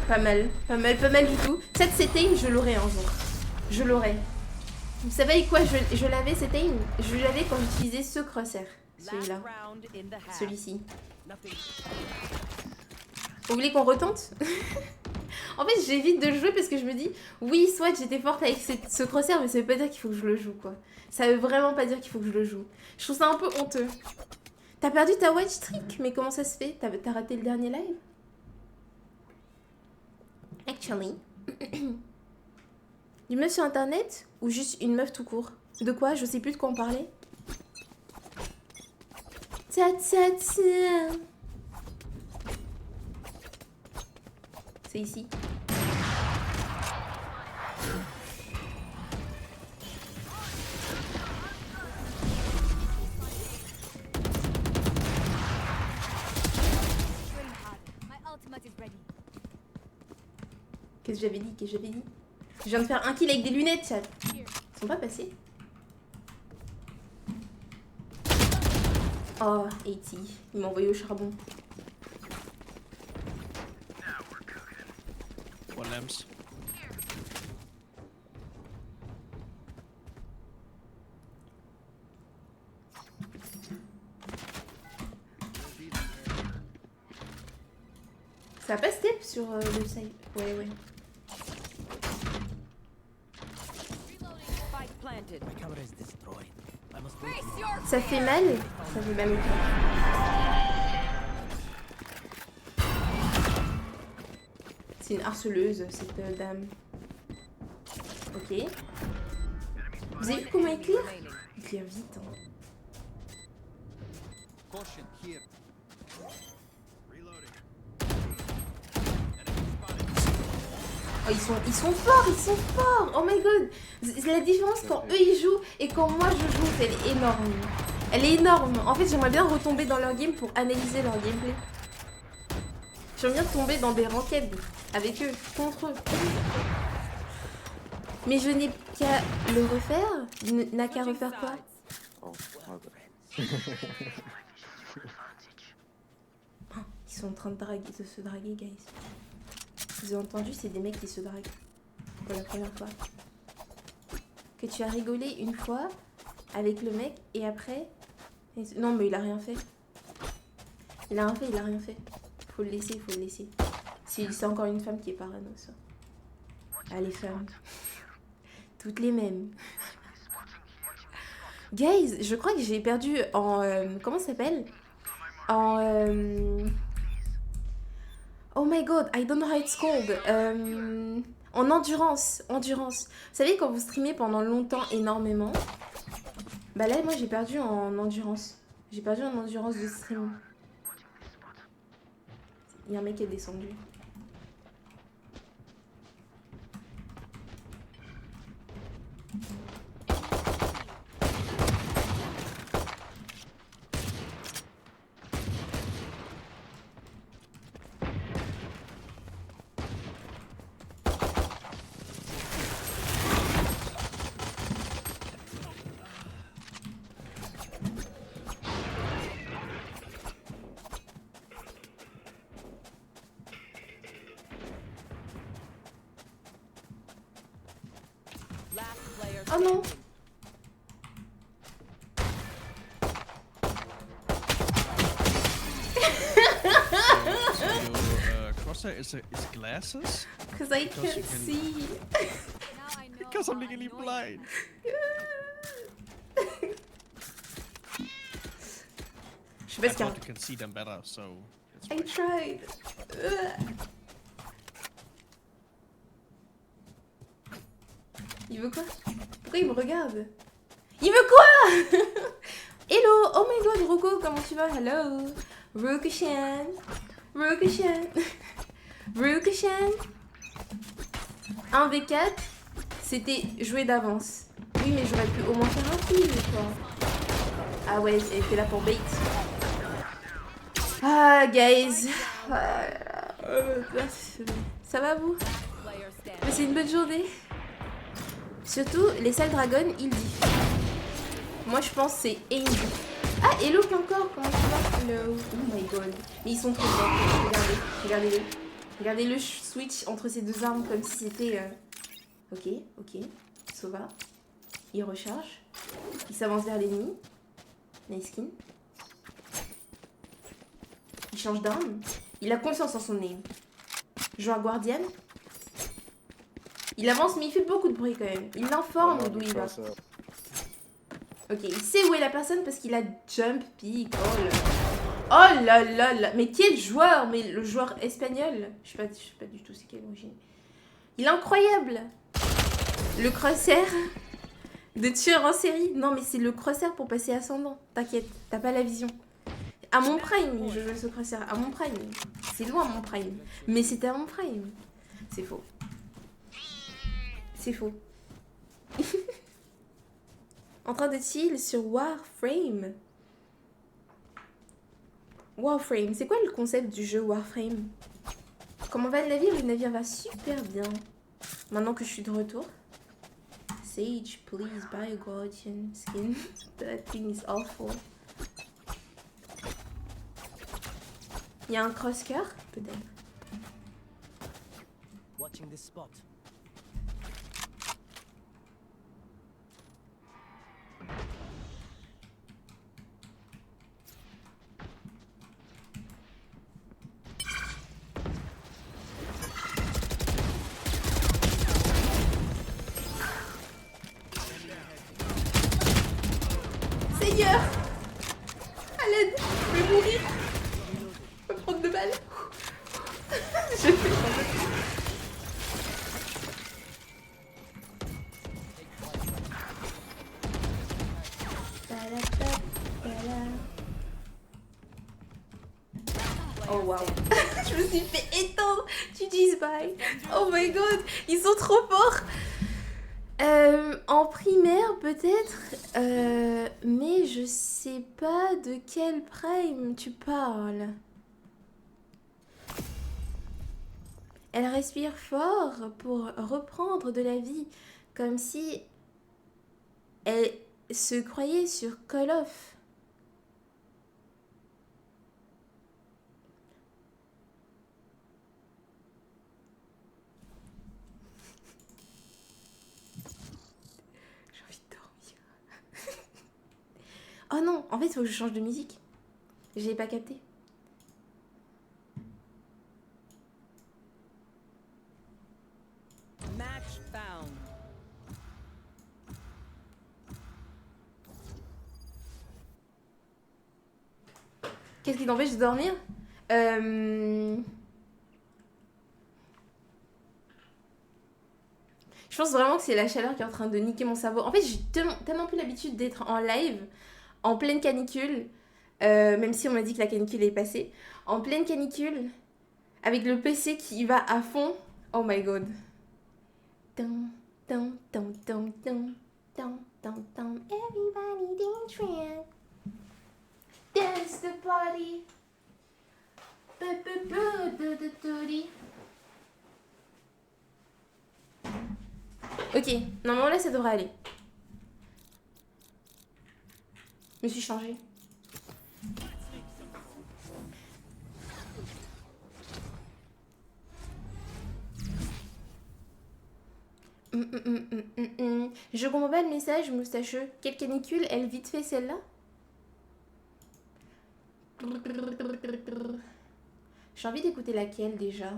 Pas mal, pas mal du tout. Cette aim, je l'aurai un jour. Je l'aurai. Vous savez avec quoi je l'avais cette aim? Je l'avais quand j'utilisais ce crosshair. Celui-là. Celui-ci. Vous voulez qu'on retente? En fait, j'évite de le jouer parce que je me dis, oui, soit j'étais forte avec ce crosshair, mais ça veut pas dire qu'il faut que je le joue, quoi. Ça veut vraiment pas dire qu'il faut que je le joue. Je trouve ça un peu honteux. T'as perdu ta watch streak? Mais comment ça se fait? T'as raté le dernier live? Actually. Une meuf sur internet? Ou juste une meuf tout court? De quoi? Je sais plus de quoi on parlait. Tcha tcha tcha. C'est ici. Qu'est-ce que j'avais dit? Qu'est-ce que j'avais dit? Je viens de faire un kill avec des lunettes, chat. Ils sont pas passés. Oh, 80. Il m'a envoyé au charbon. One lamps. Ça va pas step sur le side. Ouais, ouais. My camera is destroyed. I must wait. Ça fait mal? Ça fait mal au cœur. C'est une harceleuse, cette dame. Ok. Vous avez vu comment il clear? Il clear vite. Hein. Caution here. Oh, ils sont forts. Oh my god. C'est la différence quand eux ils jouent et quand moi je joue, elle est énorme. Elle est énorme. En fait, j'aimerais bien retomber dans leur game pour analyser leur gameplay. J'aimerais bien tomber dans des ranked avec eux, contre eux. Mais je n'ai qu'à le refaire. N'a qu'à refaire quoi? Oh, okay. Oh, ils sont en train de se draguer, guys. Vous avez entendu, c'est des mecs qui se draguent. Pour la première fois. Que tu as rigolé une fois avec le mec et après... Non, mais il a rien fait. Il a rien fait. Faut le laisser. C'est encore une femme qui est parano, ça. Ah, les femmes. Toutes les mêmes. Guys, je crois que j'ai perdu en... comment ça s'appelle? En... Oh my god, I don't know how it's called. En endurance. Vous savez, quand vous streamez pendant longtemps, énormément, bah là, moi, j'ai perdu en endurance. J'ai perdu en endurance de stream. Il y a un mec qui est descendu. Oh non. Crosshair is glasses? Because I Because you can't can- see. Because I'm legally blind. Je sais pas I ce qu'il y a. thought you can see them better, so it's I fine. tried. Il veut quoi? Pourquoi il me regarde? Il veut quoi? Hello! Oh my god, Roko, comment tu vas? Hello! Roku-chan! Roku-chan! Roku-chan! 1v4, c'était joué d'avance. Oui, mais j'aurais pu au moins faire un kill, quoi. Ah ouais, elle était là pour bait. Ah, guys! Ça va, vous? Passez une bonne journée? Surtout, les salles dragons, ils disent. Moi, je pense que c'est Angel. Ah, hello encore, comment tu vas? Hello. Oh my god. Mais ils sont trop forts. Regardez-le. Regardez le switch entre ces deux armes comme si c'était... Ok. Sova. Il recharge. Il s'avance vers l'ennemi. Nice skin. Il change d'arme. Il a confiance en son aim. Joueur Guardian. Il avance mais il fait beaucoup de bruit quand même. Il l'informe d'où il va. Ok, il sait où est la personne parce qu'il a jump pick. Oh là là. Mais quel joueur? Mais le joueur espagnol. Je sais pas du tout c'est quelle origine. Il est incroyable. Le crosshair de tueur en série. Non mais c'est le crosshair pour passer ascendant. T'inquiète, t'as pas la vision. À mon prime, je jouais ce crosshair. À mon prime. C'est loin mon prime. Mais c'était à mon prime. C'est faux. C'est faux. En train de chill sur Warframe. Warframe, c'est quoi le concept du jeu Warframe? Comment va le navire? Le navire va super bien. Maintenant que je suis de retour. Sage, please buy a Guardian skin. That thing is awful. Il y a un cross-cœur? Peut-être. Watching this spot. Seigneur! À l'aide! Je vais mourir! Je vais prendre 2 balles! Je fais waouh. Je me suis fait étendre. GG Spy. Oh my god, ils sont trop forts. En primaire peut-être, mais je sais pas de quel prime tu parles. Elle respire fort pour reprendre de la vie, comme si elle se croyait sur Call of. J'ai envie de dormir. Oh non, en fait, il faut que je change de musique. J'ai pas capté. Match found. Qu'est-ce qui t'empêche de dormir? Je pense vraiment que c'est la chaleur qui est en train de niquer mon cerveau. En fait, j'ai tellement plus l'habitude d'être en live, en pleine canicule, même si on m'a dit que la canicule est passée, en pleine canicule, avec le PC qui va à fond. Oh my god. Dun, dun, dun, dun, dun, dun, dun, dun. Everybody dance, dance the party. Ok, normalement là ça devrait aller. Je me suis changée. Je comprends pas le message, moustacheux. Quelle canicule? Elle vite fait celle-là? J'ai envie d'écouter laquelle déjà?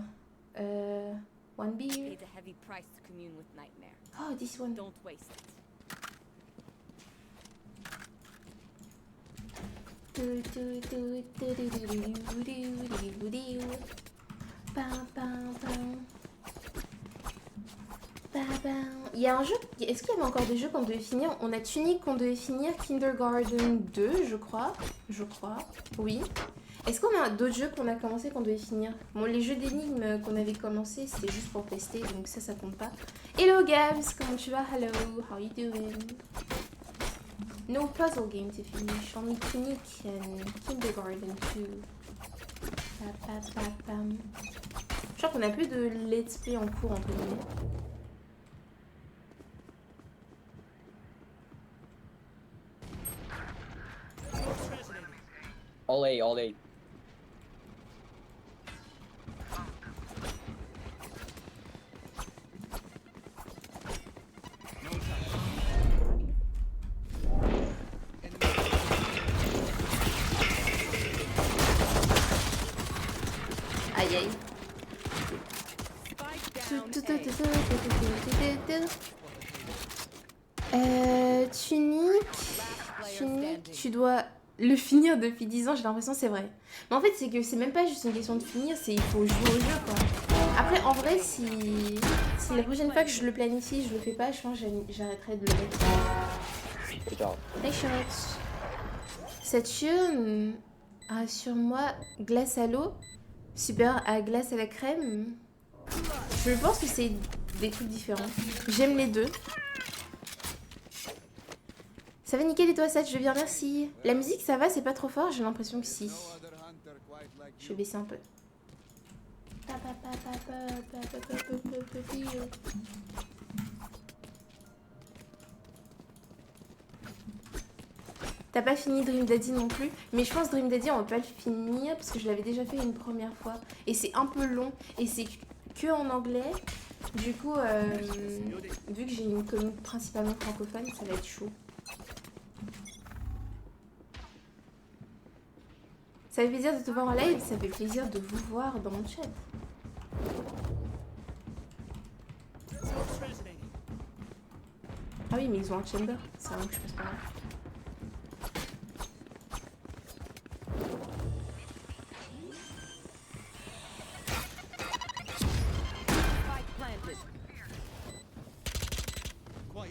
One beer. Pays a heavy price to commune with nightmare. Oh, this one. Don't waste it. Il y a un jeu, est-ce qu'il y avait encore des jeux qu'on devait finir? On a Tunic qu'on devait finir, Kindergarten 2 je crois, oui. Est-ce qu'on a d'autres jeux qu'on a commencé qu'on devait finir? Bon, les jeux d'énigmes qu'on avait commencé c'était juste pour tester, donc ça compte pas. Hello Gabs, comment tu vas? Hello, how are you doing? No puzzle game to finish, only Tunic and Kindergarten 2. Je crois qu'on a plus de let's play en cours entre guillemets. All A, all A. Aïe aïe. Tunic, tu dois le finir depuis 10 ans, j'ai l'impression c'est vrai. Mais en fait c'est que c'est même pas juste une question de finir, c'est il faut jouer au jeu quoi. Après en vrai si la prochaine fois que je le planifie je le fais pas, je pense que j'arrêterai de le mettre. Good job. Les shots. Cette tune rassure-moi, glace à l'eau, super à glace à la crème. Je pense que c'est des trucs différents. J'aime les deux. Ça va nickel et toi Seth, je vais bien merci. La musique ça va, c'est pas trop fort, j'ai l'impression que si. Je vais baisser un peu. T'as pas fini Dream Daddy non plus, mais je pense Dream Daddy on va pas le finir parce que je l'avais déjà fait une première fois et c'est un peu long et c'est que en anglais. Du coup, vu que j'ai une commune principalement francophone, ça va être chaud. Ça fait plaisir de te voir en live, ça fait plaisir de vous voir dans mon chat. Ah oui, mais ils ont un chamber, c'est vrai que je passe par là. Spike planted. One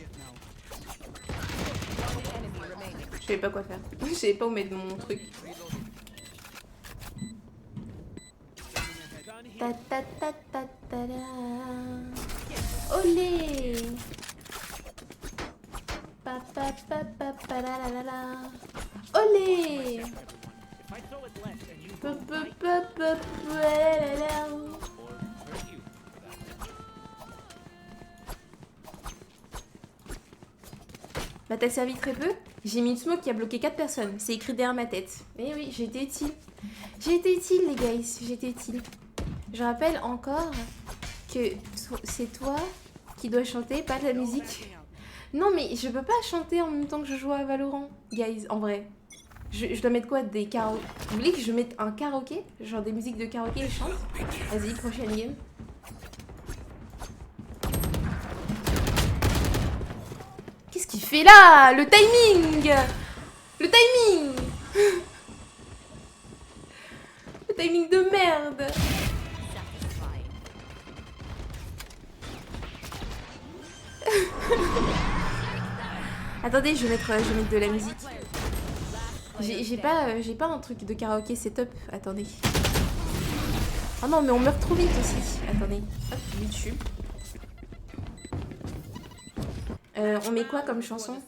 enemy remaining. Je savais pas quoi faire. Je savais pas où mettre mon truc. Ta ta ta ta ta da. Olé. Pa pa pa pa pa la la la la. Olé. Pa pa pa pa pa la la la. Bah t'as servi très peu. J'ai mis une smoke qui a bloqué 4 personnes. C'est écrit derrière ma tête. Eh oui, j'ai été utile. J'ai été utile les guys, j'ai été utile. Je rappelle encore que c'est toi qui dois chanter, pas de la musique. Non mais je peux pas chanter en même temps que je joue à Valorant, guys, en vrai. Je dois mettre quoi? Des karaokés? Vous voulez que je mette un karaoké? Genre des musiques de karaoké et je chante? Vas-y, prochaine game. Qu'est-ce qu'il fait là? Le timing! Le timing! Le timing de merde! Attendez, je vais mettre de la musique. J'ai pas un truc de karaoké setup. Attendez. Oh non, mais on meurt trop vite aussi. Attendez. Hop, YouTube. On met quoi comme chanson?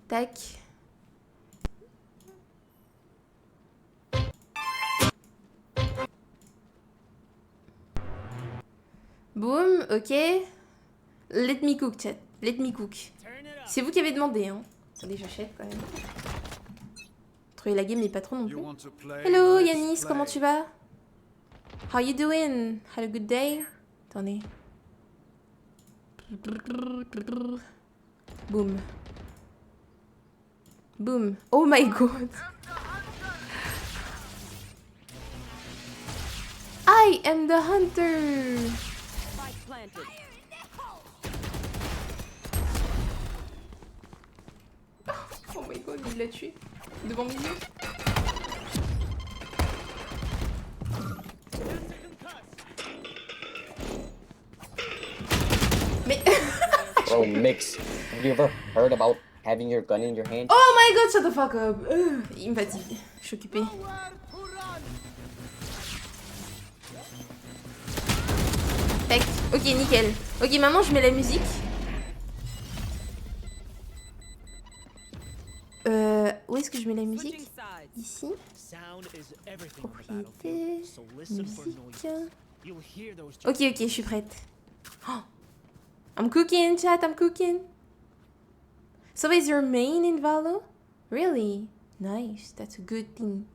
Tac. Boum, ok. Let me cook, chat. Let me cook. C'est vous qui avez demandé, hein. Attendez, j'achète quand même. Trouver la game n'est pas trop non plus. Hello Yanis, comment tu vas? How you doing? Had a good day? Attendez. Boum. Boum. Oh my god. I am the hunter. Oh my god, il l'a tué. Devant mes yeux. Mais... Bro, Mix, have you ever heard about having your gun in your hand? Oh my god, shut the fuck up. Il me fatigue. Je suis occupée. Tac. Ok, nickel. Ok, maintenant je mets la musique. Où est-ce que je mets la musique? Ici. Propriété. Musique. Ok, ok, je suis prête. Oh. I'm cooking, chat, I'm cooking. So is your main in Valo? Really? Nice, that's a good thing.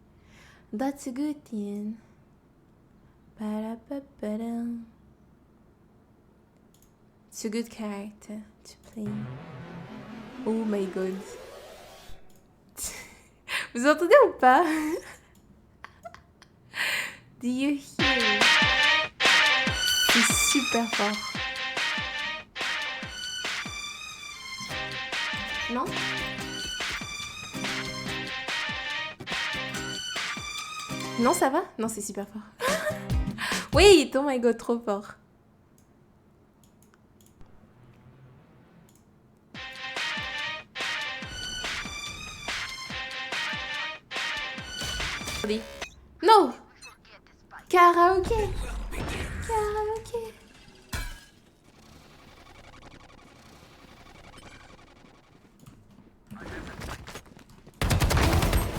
That's a good thing. Ba-da-ba-ba-dum. It's a good character to play. Oh my god. Vous entendez ou pas? Do you hear? C'est super fort. Non? Non, ça va? Non, c'est super fort. Wait, oh my god, trop fort. No! Karaoké! Karaoké!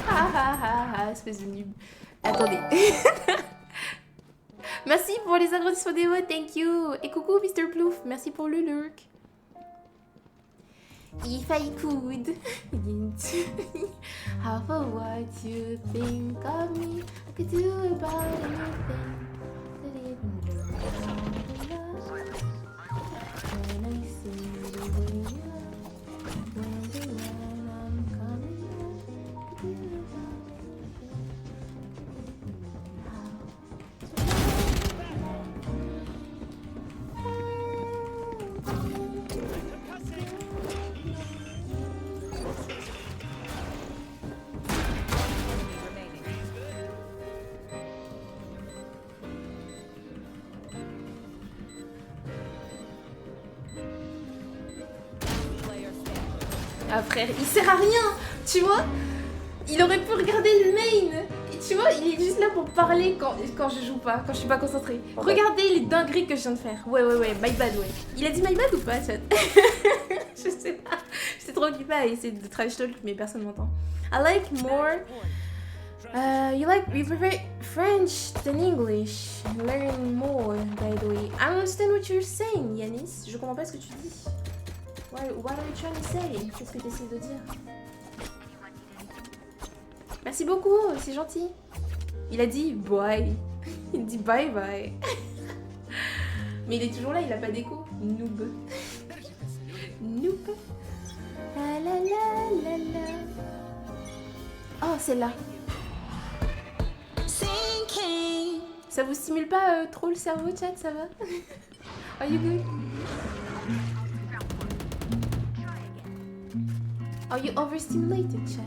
Ah ah ah ah, espèce de noob. Attendez. Merci pour les agrandissements des votes, thank you. Et coucou Mr. Plouf, merci pour le lurk. If I could half of what you think of me, I could do about anything. That even when I see the way you are, wondering when I'm coming back, I could do about Ah frère, il sert à rien, tu vois. Il aurait pu regarder le main. Et tu vois, il est juste là pour parler quand je joue pas, quand je suis pas concentrée. Regardez les dingueries que je viens de faire. Ouais, my bad, ouais. Il a dit my bad ou pas, chat? Je sais pas. J'étais trop occupée à essayer de trash talk, mais personne m'entend. I like more... you prefer French than English. Learn more, by the way. I don't understand what you're saying, Yanis. Je comprends pas ce que tu dis. What are you trying to say? Qu'est-ce que tu essaies de dire? Merci beaucoup, c'est gentil. Il a dit bye. Il dit bye bye. Mais il est toujours là, il a pas d'écho. Noob. Noob. La la la la la. Oh, celle-là. Ça vous stimule pas trop le cerveau, chat, ça va? Are you good? Are you overstimulated, chat?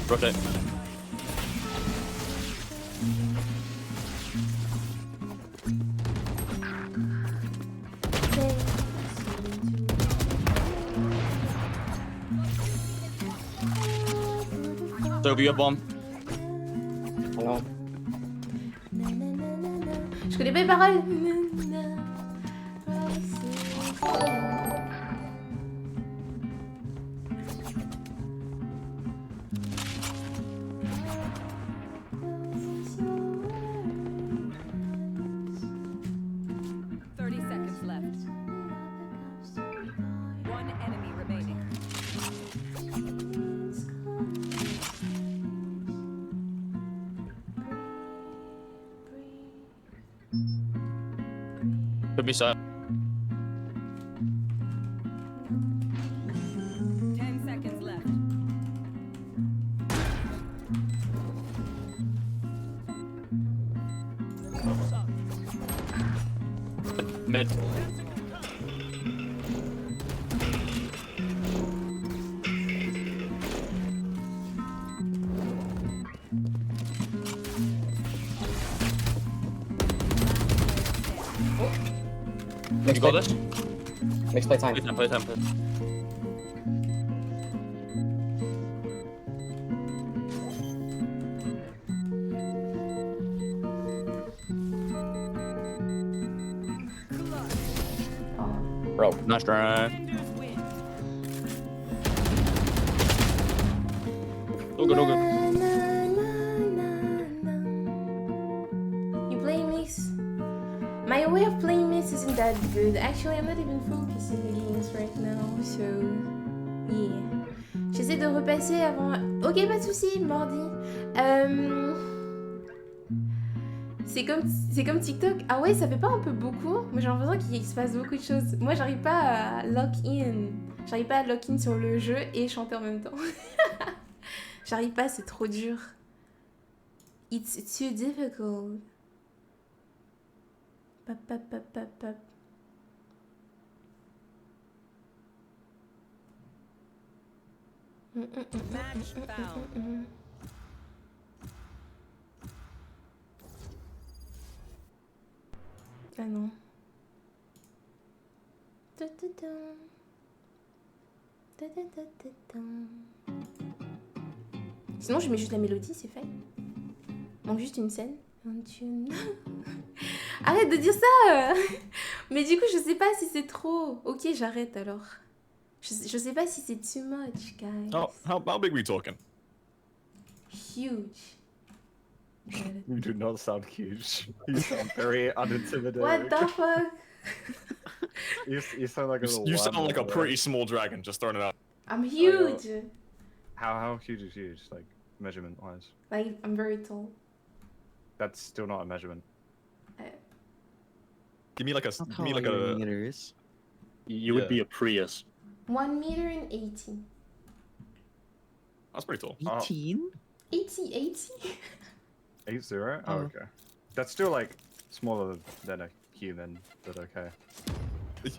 Rotate. Toby, you have bomb. No. Je connais pas les paroles. Could be side. 10 seconds left. Mid. Mix You got play. this? Mix play time. Play time. Bro. Nice try. All good. You play mix? My way of playing mix isn't that good. Actually, I'm not even focusing the games right now, so yeah. J'essaie de repasser avant. Ok, pas de soucis, Mordi. C'est comme TikTok. Ah ouais, ça fait pas un peu beaucoup? Moi j'ai l'impression qu'il se passe beaucoup de choses. Moi j'arrive pas à lock in. J'arrive pas à lock in sur le jeu et chanter en même temps. J'arrive pas, c'est trop dur. It's too difficult. Pap, pap, pap, pap, pap. Match found. Ah non. Sinon, je mets juste la mélodie, c'est fait. Manque juste une scène. Un tune. Arrête de dire ça. Mais du coup, je sais pas si c'est trop. Ok, j'arrête alors. Je sais pas si c'est too much, guys. How big we talking? Huge. You do not sound huge. You sound very unintimidating. What the fuck? You sound like a little You sound worm like a over pretty small dragon, just throwing it out. I'm huge. there. How huge is huge, like measurement wise? Like, I'm very tall. That's still not a measurement. Give me like a meters. You would be a Prius. 1 meter and 80. That's pretty tall. 18? 80? 80? Oh, okay. That's still like smaller than a human, but okay.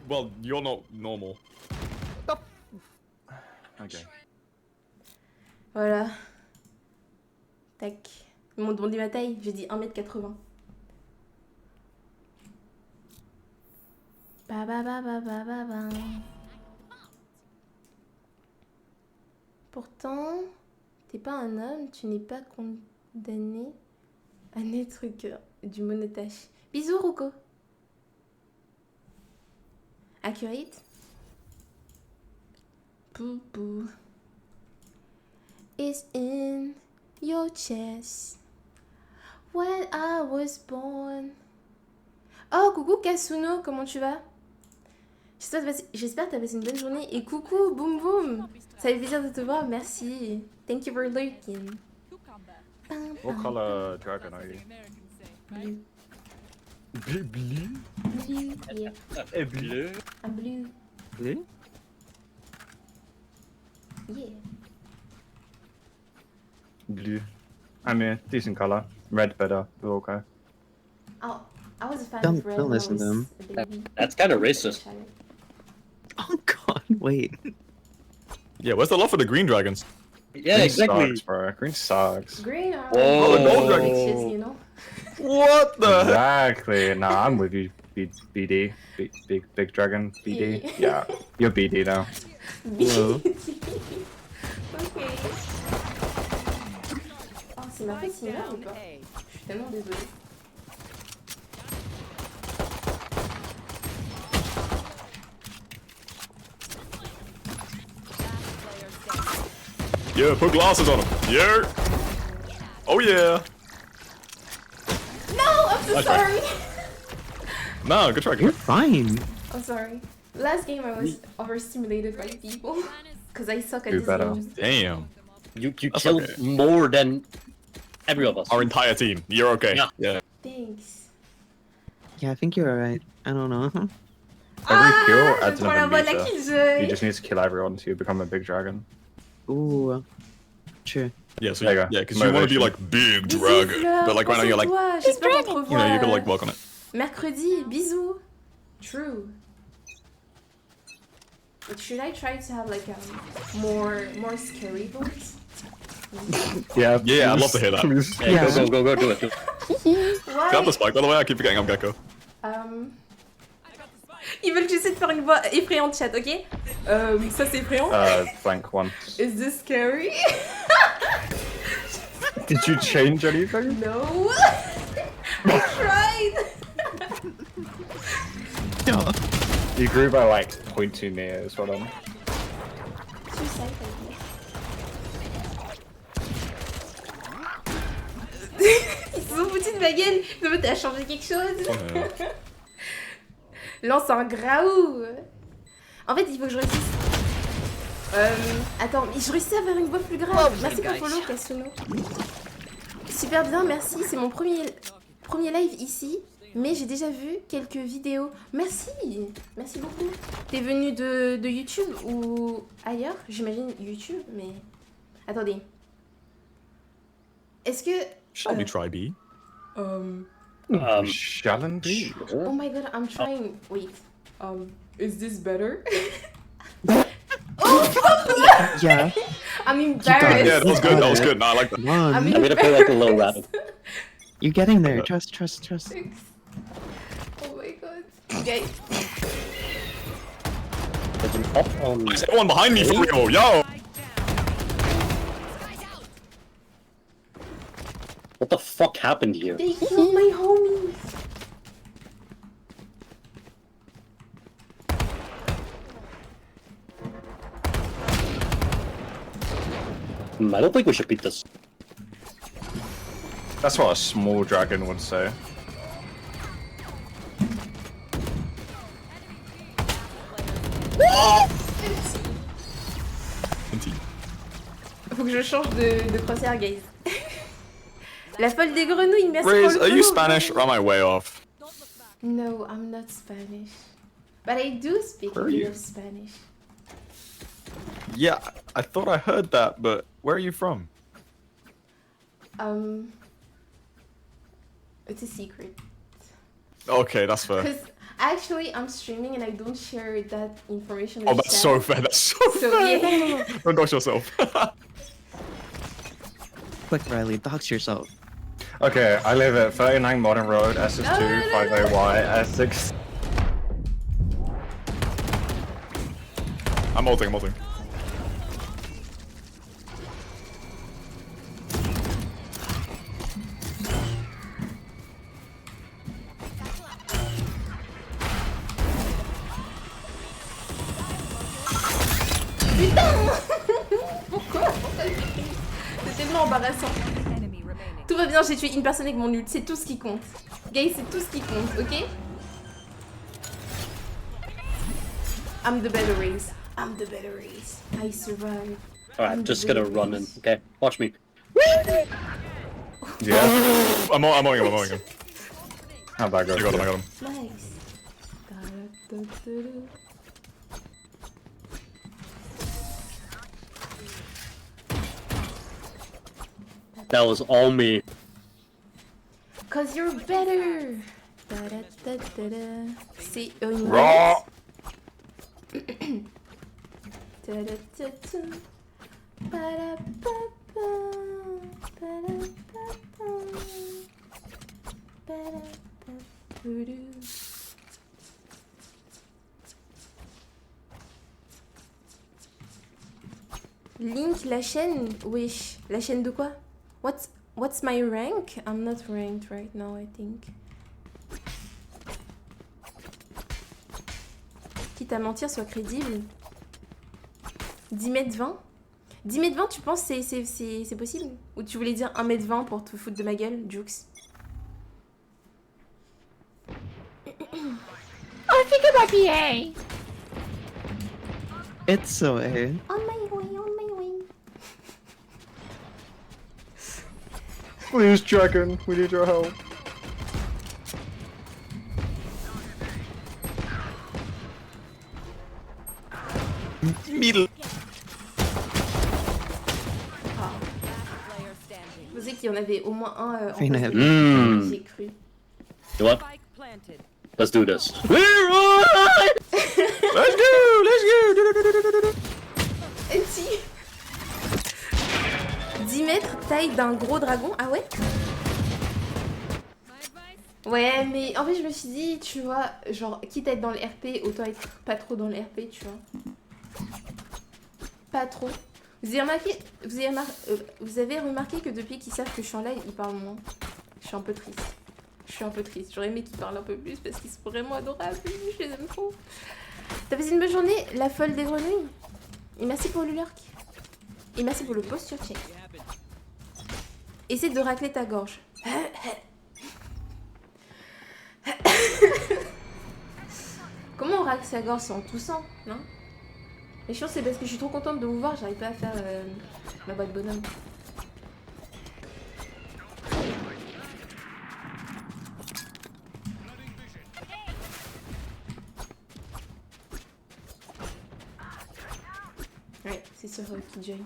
Well, you're not normal. Okay. Voilà. Tac. Ils m'ont demandé ma taille, j'ai dit 1m80. Ba ba ba ba ba ba ba. Pourtant, t'es pas un homme, tu n'es pas condamné à n'être que du monotache. Bisous, Ruko. Accurate. Boo boo. Is in your chest. When I was born. Oh, coucou Kasuno, comment tu vas? J'espère que t'as passé une bonne journée. Et coucou, boum boum. Ça fait plaisir de te voir, merci. Thank you for lurking. What color dragon are you? Blue. Blue? Blue, yeah. Blue? I'm blue. Blue? Yeah. Blue. I mean, decent color. Red better, but okay. Oh, I was a fan Don't- of Red don't when I listen to was him. a baby. That's kind of racist. Oh god, wait. Yeah, where's the love for the green dragons? Yeah, Green exactly. Sucks, bro. Green sucks. Green are Whoa. like Gold the dragon. bitches, you know? What the heck? Exactly. Nah, I'm with you, BD. Big dragon, BD. Yeah, you're BD now. Hello. Ok. Oh, c'est ma Spike fascinant ou down pas? A. Je suis tellement désolée. Yeah, put glasses on him. Yeah. Oh yeah. No, I'm so sorry. No, good try. You're fine. I'm sorry. Last game I was overstimulated by people. Because I suck at Do these better. games. Damn. You That's killed okay. more than every of us. Our entire team. You're okay. Yeah. Yeah. Thanks. Yeah, I think you're alright. I don't know. Every kill Je adds prends la voix another de la meter. killjoy. You just need to kill everyone until you become a big dragon. Ooh. Sure. Yeah, so There you go. yeah, because you want to be like big dragon, but like right now you're like, J'espère qu'on te revoit. you know, you gotta like work on it. Mercredi, bisous. True. Should I try to have like more scary voice? Yeah, Yeah, I'd love to hear that. Yeah, Yeah. go, do it. Why? Grab the spike, by the way, I keep forgetting I'm Gecko. Ils veulent que j'essaie de faire une voix effrayante, chat, ok? Ça c'est effrayant. Blank one. Is this scary? Did you change anything? No. I tried. You grew by like 0.2 meters, well done. Too safe, Ils se sont foutus de ma gueule. Mais t'as changé quelque chose? Lance un graou. En fait, il faut que je réussisse. Attends, mais je réussis à faire une voix plus grave. Merci pour le follow, Kasuno. Super bien, merci. C'est mon premier live ici. Mais j'ai déjà vu quelques vidéos. Merci. Merci beaucoup. T'es venu de YouTube ou ailleurs? J'imagine YouTube, mais... Attendez. Est-ce que... Shall we try B? Shall be. Oh my god, I'm trying... Wait. Is this better? Yeah. I'm Yeah, embarrassed. that was good. That was good. No, I like that. Come on. I'm I'm gonna play like a low rabbit. You're getting there. Trust. Oh my god. Okay. Did you pop on? There's everyone behind me for real, yo! What the fuck happened here? They killed my homie. I don't think we should beat this. That's what a small dragon would say. Faut que je change de crosshair, guys. La folle des grenouilles, merci Riz, pour le are you follow, Spanish guys. or am I way off? No, I'm not Spanish. But I do speak Where a are bit you? of Spanish. Yeah, I thought I heard that, but where are you from? It's a secret. Okay, that's fair. Because actually, I'm streaming and I don't share that information. Oh, with that's so chat. fair. That's so So, fair. yeah. Don't dox yourself. Quick, Riley, dox yourself. Okay, I live at 39 Modern Road, SS2, No, no, no, no, 50Y, S6. I'm ulting, I'm ulting. Pourquoi c'est tellement embarrassant. Enemy remaining. Tout va bien, j'ai tué une personne avec mon ult, c'est tout ce qui compte. Guys, c'est tout ce qui compte, ok? I'm the better race. I'm the better race. I survive. Alright, just gonna run in. Okay, watch me. Yeah. I'm owing him, I'm owing him. How about I got him, I got him. Nice. Da-da-da-da-da. That was all me. Cause you're better. Da-da-da-da-da. C'est une Raw. Da-da-da-da. Ba-da-ba-ba. Ba-da-ba-ba. Ba-da-ba-ba-doo. Link, la chaîne? Wesh. La chaîne de quoi? What's my rank? I'm not ranked right now, I think. Quitte à mentir, soit crédible. 10m20? 10m20, tu penses c'est possible? Ou tu voulais dire 1m20 pour te foutre de ma gueule, Jux? Oh, think about PA. It's so A. On my way, on my way. Please, Dragon, we need your help. Middle. Player standing. Je sais qu'il y en avait au moins un en Fine, face de Hmm. lui. J'ai cru. You know what? Spike planted. Let's do this. Let's go, let's go. Enti 10 mètres, taille d'un gros dragon. Ah ouais? Ouais, mais en fait, je me suis dit, tu vois, genre, quitte à être dans le RP, autant être pas trop dans le RP, tu vois. Pas trop. Vous avez remarqué que depuis qu'ils savent que je suis en live, ils parlent moins. Je suis un peu triste. J'aurais aimé qu'ils parlent un peu plus parce qu'ils sont vraiment adorables. Je les aime trop. T'as passé une bonne journée, la folle des grenouilles? Et merci pour le lurk. Et merci pour le posture check. Essaie de racler ta gorge. Comment on racle sa gorge? C'est en toussant, non? Mais je pense que c'est parce que je suis trop contente de vous voir, j'arrive pas à faire ma boîte bonhomme. Ouais, c'est sur Killjoy.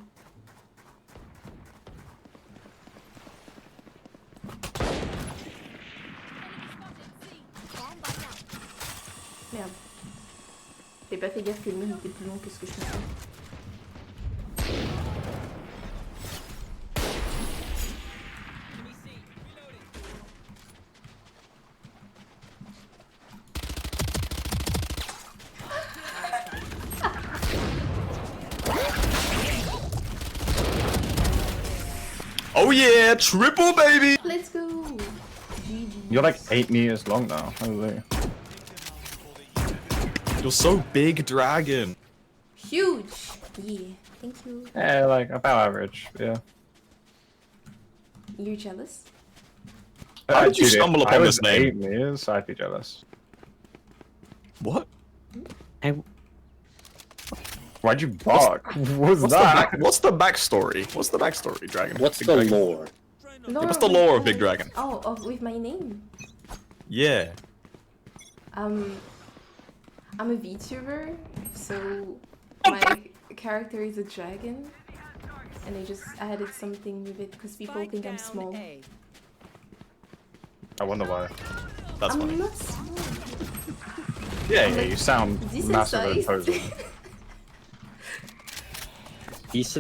Merde. J'ai pas fait gaffe que le mur était plus long que ce que je pensais. Oh yeah, triple baby. Let's go! GG. You're like 8 meters long now. Holy. You're so big, dragon. Huge! Yeah, thank you. Yeah, like about average. Yeah. You're jealous? How did you Dude, stumble if upon I this was name? 8 meters, I'd be jealous. What? Why'd you bark? What was that? What's the backstory? What's the backstory, dragon? What's Big the dragon. lore? What's the lore of Big Dragon? Oh, with my name? Yeah. I'm a VTuber, so my character is a dragon. And I just added something with it because people Spike think I'm down small. A. I wonder why. That's I'm funny. not small. Yeah, you sound Decent massive and size. posy.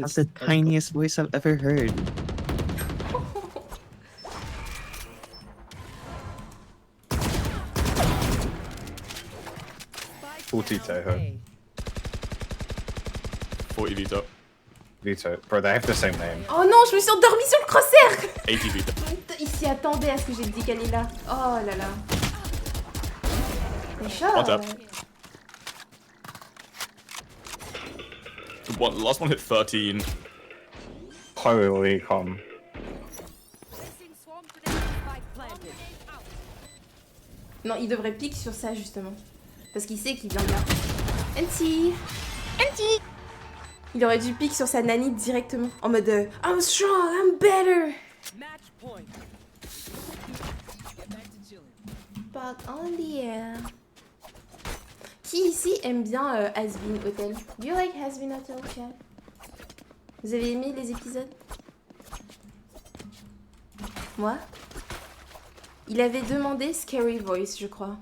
That's the tiniest voice I've ever heard. Tito, huh? 40 Vito. Vito. Bro, they have the same name. Oh non, je me suis endormie sur le crosshair. 80 Vito. Il s'y attendait à ce que j'ai dit qu'elle est là. Oh là là. Mais chaud. One tap. The last one hit 13. Holy com. Placing swarm grenade. Spike planted. Non, il devrait pique sur ça justement. Parce qu'il sait qu'il vient de là. NT. NT. Il aurait dû pique sur sa nanite directement. En mode I'm strong, I'm better. Match point. Back on the air. Qui ici aime bien Has Been Hotel? Do you like Has Been Hotel, chat? Vous avez aimé les épisodes? Moi? Il avait demandé Scary Voice, je crois.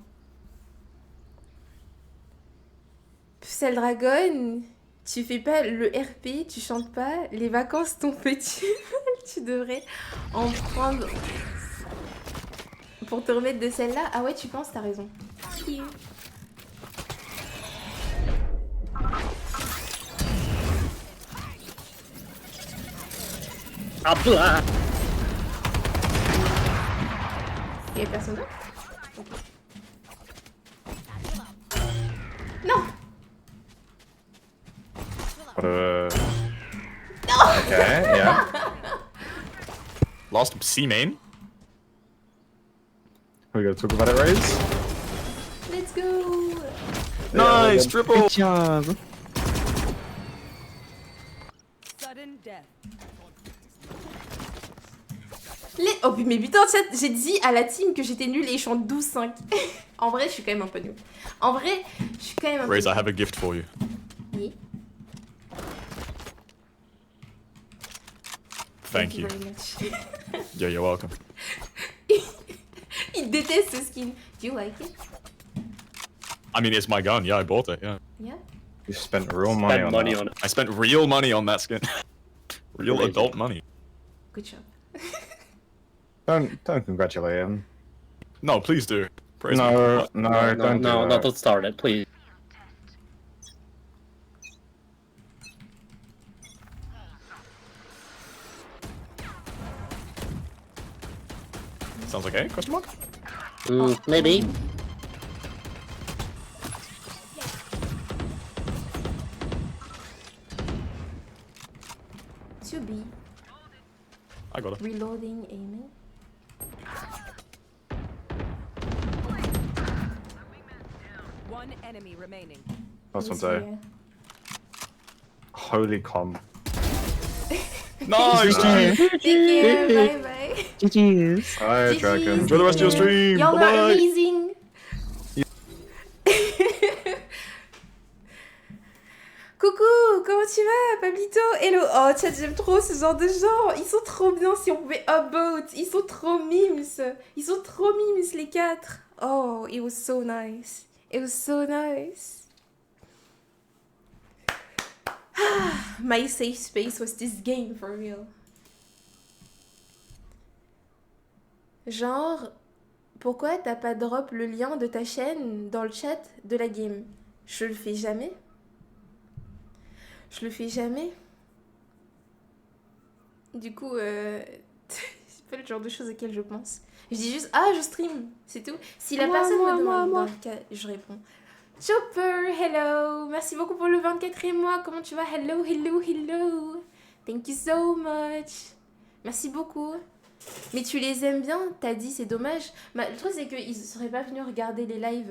Pucelle Dragon, tu fais pas le RP, tu chantes pas, les vacances t'ont petit mal, tu devrais en prendre pour te remettre de celle-là. Ah ouais, tu penses, t'as raison. Ah, blah. Il y a personne d'autre? Non! Okay, yeah. Last C main. We gotta talk about it, Raze? Let's go! Nice triple. Good job. Sudden death. Oh mais putain, j'ai dit à la team que j'étais nulle et je chante 12-5. En vrai, je suis quand même un peu nulle. En vrai, je suis quand même un peu Raze, I nulle. have a gift for you. Oui. Thank you. very much. Yeah, you're welcome. Il déteste ce skin. Do you like it? I mean, it's my gun. Yeah, I bought it. Yeah. Yeah? You spent real money on that. on it. I spent real money on that skin. Real Amazing. adult money. Good job. Don't congratulate him. No, please do. Praise me. No, What? no, don't do that. don't start it, please. Sounds like A? Question mark? Maybe. To be. I got it. Reloading, aiming. One enemy remaining. Last Yes, one's A. yeah. Holy com. Nice! Take care, bye bye. GG's. Hi, GG's. Dragon. Enjoy the rest of your stream. Y'all are Bye-bye. amazing. Coucou, comment tu vas, Pablito? Hello. Oh, chat, j'aime trop ce genre de gens. Ils sont trop bien si on pouvait upvote. Ils sont trop mimes. Ils sont trop mimes, les quatre. Oh, it was so nice. It was so nice. My safe space was this game, for real. Genre, pourquoi t'as pas drop le lien de ta chaîne dans le chat de la game? Je le fais jamais. Je le fais jamais. Du coup, c'est pas le genre de choses auxquelles je pense. Je dis juste, ah, je stream, c'est tout. Si la personne me demande dans le cas, je réponds. Chopper, hello. Merci beaucoup pour le 24e mois. Comment tu vas? Hello, hello, hello. Thank you so much. Merci beaucoup. Mais tu les aimes bien, t'as dit, c'est dommage. Bah, le truc, c'est qu'ils seraient pas venus regarder les lives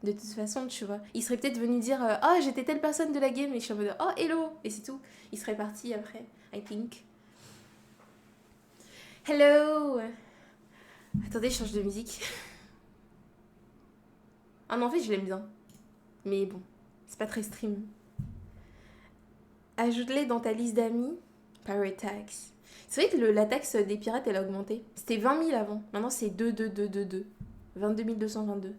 de toute façon, tu vois. Ils seraient peut-être venus dire ah, j'étais telle personne de la game, et je suis en mode oh, hello, et c'est tout. Ils seraient partis après, I think. Hello. Attendez, je change de musique. Ah non, en fait, je l'aime bien. Mais bon, c'est pas très stream. Ajoute-les dans ta liste d'amis. Pirate tax. C'est vrai que la taxe des pirates, elle a augmenté. C'était 20 000 avant. Maintenant, c'est 2. 22 222.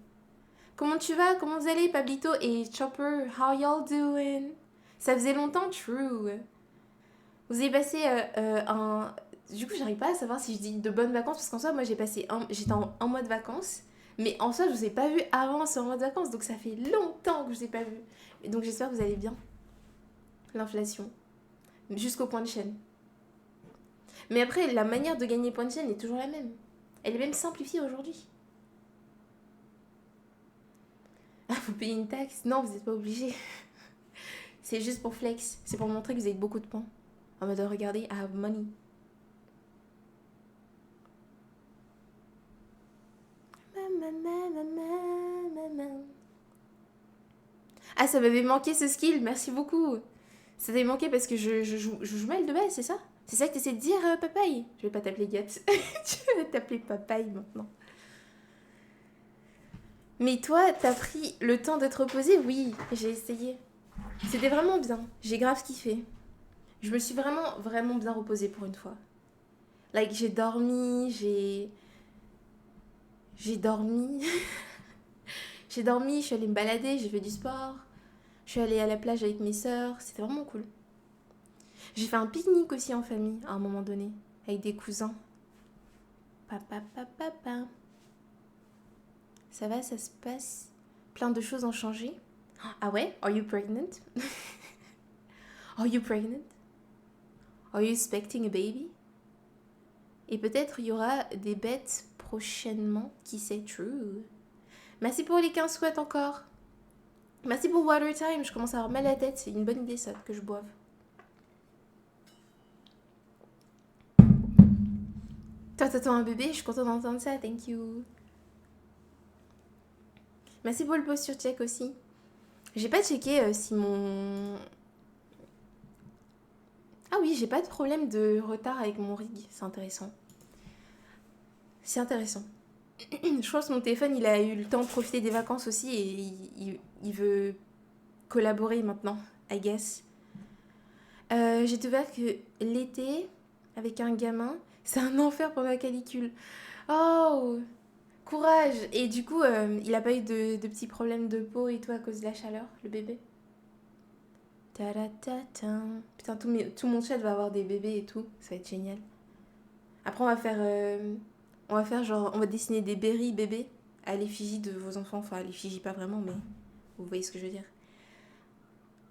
Comment tu vas? Comment vous allez, Pablito et Chopper? How y'all doing? Ça faisait longtemps, true. Vous avez passé un... Du coup, j'arrive pas à savoir si je dis de bonnes vacances, parce qu'en soi, moi, j'étais en un mois de vacances. Mais en soi, je vous ai pas vu avant ce mois de vacances, donc ça fait longtemps que je vous ai pas vu. Et donc j'espère que vous allez bien. L'inflation. Jusqu'au point de chaîne. Mais après, la manière de gagner point de chaîne est toujours la même. Elle est même simplifiée aujourd'hui. Ah, faut payer une taxe? Non, vous n'êtes pas obligé. C'est juste pour flex. C'est pour montrer que vous avez beaucoup de points. En mode, regardez, I have money. Ah, ça m'avait manqué ce skill, merci beaucoup. Ça t'avait manqué parce que je joue mal de base, c'est ça? C'est ça que t'essaies de dire, Papaye? Je vais pas t'appeler Gat. Tu vas t'appeler Papaye maintenant. Mais toi, t'as pris le temps de te reposer? Oui, j'ai essayé. C'était vraiment bien. J'ai grave kiffé. Je me suis vraiment, vraiment bien reposée pour une fois. Like, j'ai dormi, J'ai dormi. J'ai dormi, je suis allée me balader, j'ai fait du sport. Je suis allée à la plage avec mes sœurs, c'était vraiment cool. J'ai fait un pique-nique aussi en famille, à un moment donné, avec des cousins. Papa. Ça va, ça se passe. Plein de choses ont changé. Ah ouais? Are you pregnant? Are you pregnant? Are you expecting a baby? Et peut-être il y aura des bêtes prochainement, qui sait, true. Merci pour les 15 sweats encore. Merci pour Water Time, je commence à avoir mal à la tête, c'est une bonne idée ça, que je boive. Toi, t'attends un bébé, je suis contente d'entendre ça, thank you. Merci pour le posture check aussi. J'ai pas checké si mon... Ah oui, j'ai pas de problème de retard avec mon rig, c'est intéressant. C'est intéressant. Je pense que mon téléphone, il a eu le temps de profiter des vacances aussi et il veut collaborer maintenant, I guess. J'ai découvert que l'été, avec un gamin, c'est un enfer pour ma canicule. Oh, courage! Et du coup, il a pas eu de petits problèmes de peau et tout à cause de la chaleur, le bébé. Putain, tout mon chat va avoir des bébés et tout, ça va être génial. Après, on va faire genre, on va dessiner des berries bébés à l'effigie de vos enfants. Enfin, à l'effigie pas vraiment, mais vous voyez ce que je veux dire.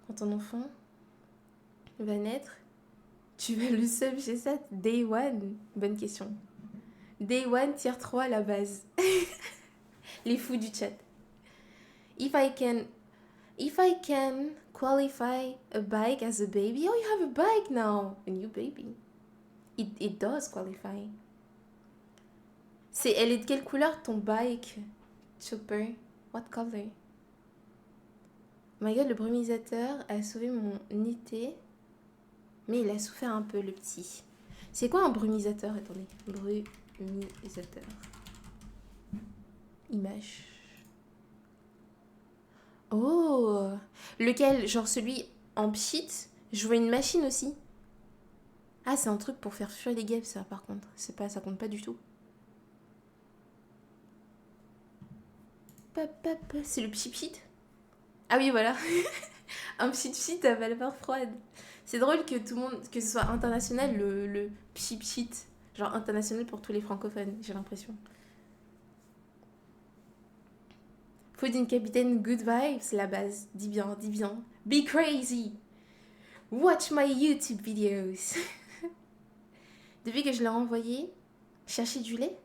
Quand ton enfant va naître, tu vas le sub chez ça day one? Bonne question. Day one, tier 3 à la base. Les fous du chat. If I can qualify a bike as a baby. Oh, you have a bike now. A new baby. It does qualify. Elle est de quelle couleur ton bike, Chopper? What color? Oh my god, le brumisateur a sauvé mon été. Mais il a souffert un peu, le petit. C'est quoi un brumisateur? Attendez. Brumisateur. Image. Oh! Lequel? Genre celui en pchit? Je vois une machine aussi. Ah, c'est un truc pour faire fuir les guêpes, ça, par contre. Ça compte pas du tout. C'est le pchit. Ah oui, voilà. Un pchit à valeur froide. C'est drôle que tout le monde, que ce soit international, le pchit. Genre international pour tous les francophones, j'ai l'impression. Faut d'une capitaine good vibes, c'est la base. Dis bien. Be crazy. Watch my YouTube videos. Depuis que je l'ai envoyé, chercher du lait.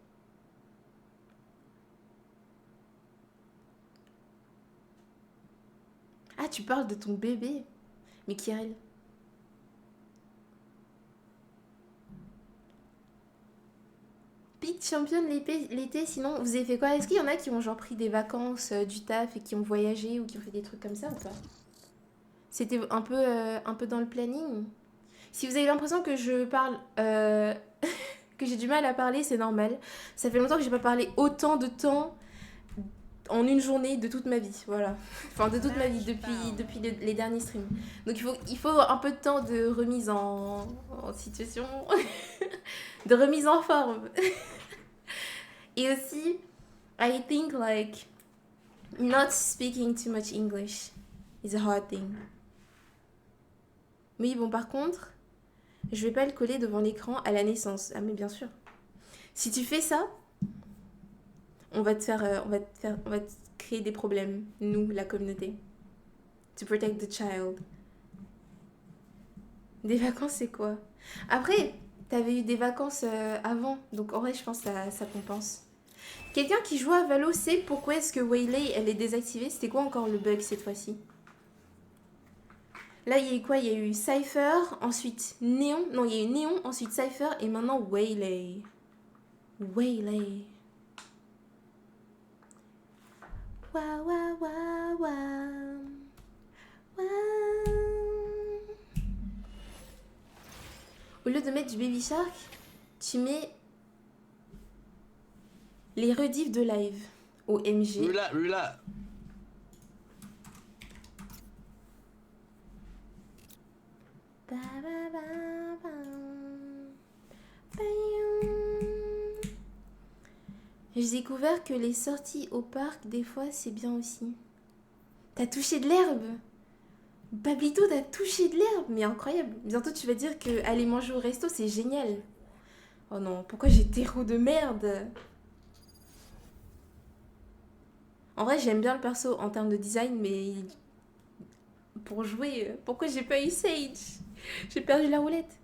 Ah, tu parles de ton bébé. Mais Kirill. Pique championne l'été, sinon vous avez fait quoi? Est-ce qu'il y en a qui ont genre pris des vacances du taf et qui ont voyagé ou qui ont fait des trucs comme ça ou pas? C'était un peu dans le planning. Si vous avez l'impression que je parle... que j'ai du mal à parler, c'est normal. Ça fait longtemps que j'ai pas parlé autant de temps en une journée de toute ma vie, voilà. Enfin, de toute ma vie, depuis les derniers streams. Donc il faut un peu de temps de remise en situation, de remise en forme. Et aussi, I think like not speaking too much English is a hard thing. Oui, bon, par contre, je vais pas le coller devant l'écran à la naissance. Ah, mais bien sûr. Si tu fais ça, on va te créer des problèmes, nous, la communauté. To protect the child. Des vacances, c'est quoi? Après, t'avais eu des vacances avant, donc en vrai, je pense que ça compense. Quelqu'un qui joue à Valo sait pourquoi est-ce que Waylay, elle est désactivée? C'était quoi encore le bug cette fois-ci? Là, il y a eu quoi? Il y a eu Cypher, ensuite Néon. Non, il y a eu Néon, ensuite Cypher, et maintenant Waylay. Waylay. Wa wa wa wa. Wa. Au lieu de mettre du Baby Shark, tu mets les rediffs de live au MG. Rula. J'ai découvert que les sorties au parc, des fois, c'est bien aussi. T'as touché de l'herbe? Pablito, t'as touché de l'herbe? Mais incroyable. Bientôt, tu vas dire que aller manger au resto, c'est génial. Oh non, pourquoi j'ai terreau de merde? En vrai, j'aime bien le perso en termes de design, mais pour jouer, pourquoi j'ai pas eu Sage? J'ai perdu la roulette.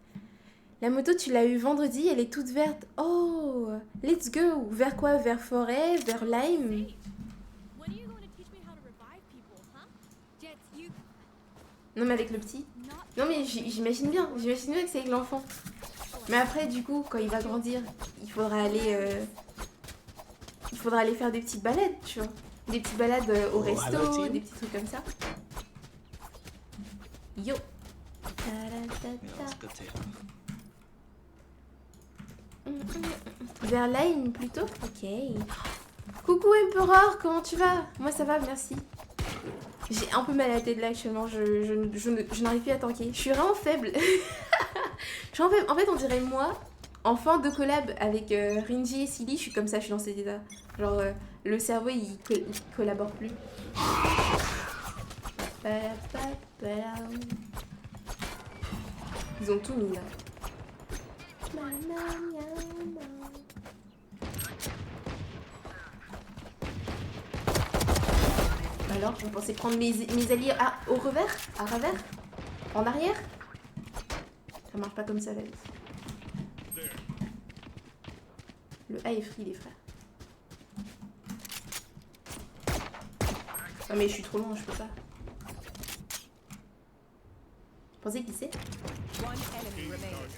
La moto, tu l'as eu vendredi, elle est toute verte. Oh, let's go. Vers quoi? Vers forêt? Vers lime? Non, mais avec le petit. Non, mais j'imagine bien que c'est avec l'enfant. Mais après, du coup, quand il va grandir, il faudra aller faire des petites balades, tu vois. Des petites balades au resto, des petits trucs comme ça. Yo. Vers Lime plutôt? Ok. Coucou Emperor, comment tu vas? Moi ça va, merci. J'ai un peu mal à la tête là actuellement, je n'arrive plus à tanker. Je suis vraiment faible. En fait, on dirait moi, en fin de collab avec Rinji et Silly, je suis comme ça, je suis dans cet état. Genre, le cerveau il collabore plus. Ils ont tout mis là. Alors, vous pensez prendre mes alliés au revers? À revers? En arrière? Ça marche pas comme ça la vie. Le A est free les frères. Ah mais je suis trop loin, je peux pas. Vous pensez qui c'est? One enemy remaining.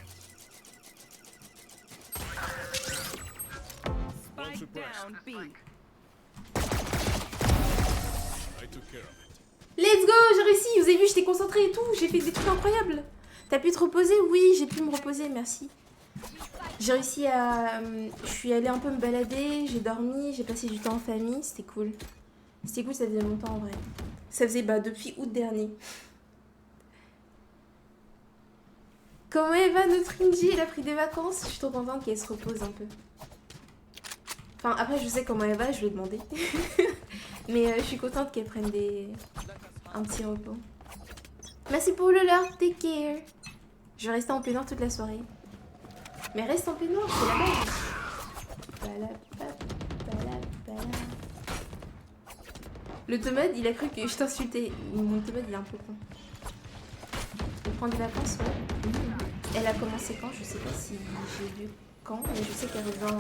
Spike down B. Let's go, j'ai réussi, vous avez vu, j'étais concentrée et tout, j'ai fait des trucs incroyables. T'as pu te reposer? Oui, j'ai pu me reposer, merci. J'ai réussi à... Je suis allée un peu me balader, j'ai dormi, j'ai passé du temps en famille, c'était cool. C'était cool, ça faisait longtemps en vrai. Ça faisait depuis août dernier. Comment elle va notre Rinji? Elle a pris des vacances, je suis trop contente qu'elle se repose un peu. Enfin, après je sais comment elle va, je lui ai demandé. Mais je suis contente qu'elle prenne un petit repos. Merci pour le lore, take care. Je vais rester en peignoir toute la soirée. Mais reste en peignoir, c'est la base. Le Tomod, il a cru que je t'insultais. Mon Tomod, il est un peu con. Elle prend des vacances, ouais. Elle a commencé quand? Je sais pas si j'ai vu quand, mais je sais qu'elle revient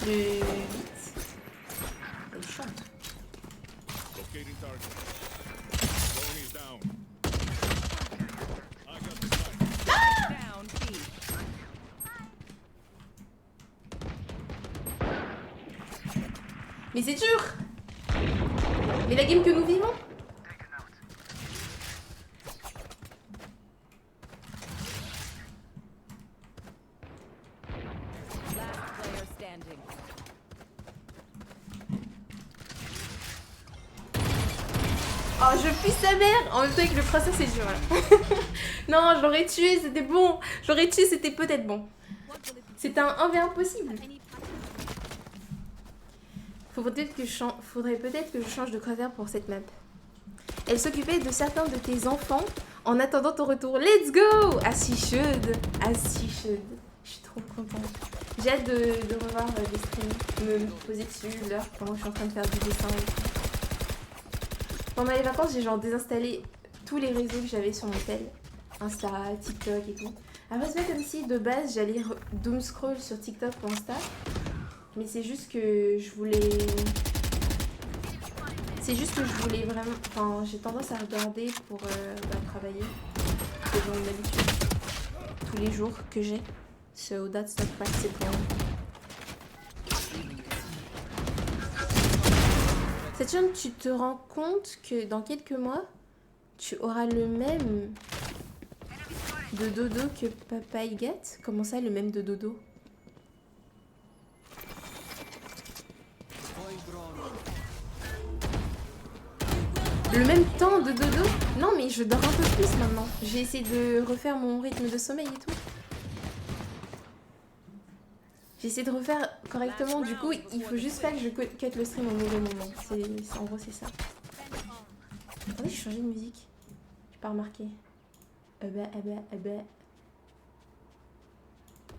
le 8. Elle chante. Down B. Mais c'est dur! Mais la game que nous vivons? Last player standing. Oh, je fuis sa mère! En même temps, avec le princesse, c'est dur. Hein. Non, je l'aurais tué, c'était bon. Je l'aurais tué, c'était peut-être bon. C'était un 1v1 possible. Faudrait peut-être que je change de cratère pour cette map. Elle s'occupait de certains de tes enfants en attendant ton retour. Let's go! Ah si chaude. Ah si chaude. Je suis trop contente. J'ai hâte de revoir des streams, me poser dessus, l'heure, pendant que je suis en train de faire du dessin et tout. Pendant les vacances, j'ai genre désinstallé tous les réseaux que j'avais sur mon tel. Insta, TikTok et tout. Après, c'est pas comme si de base j'allais doom scroll sur TikTok ou Insta. Mais c'est juste que je voulais... C'est juste que je voulais vraiment... Enfin, j'ai tendance à regarder pour travailler. C'est genre une habitude. Tous les jours que j'ai. So that's not practical. Saturne, tu te rends compte que dans quelques mois, tu auras le même de dodo que Papa Igat? Comment ça, le même de dodo? Le même temps de dodo? Non, mais je dors un peu plus maintenant. J'ai essayé de refaire mon rythme de sommeil et tout. J'ai essayé de refaire correctement, du coup, il faut juste pas que je cut le stream au mauvais moment. En gros, c'est ça. Attendez, j'ai changé de musique. J'ai pas remarqué.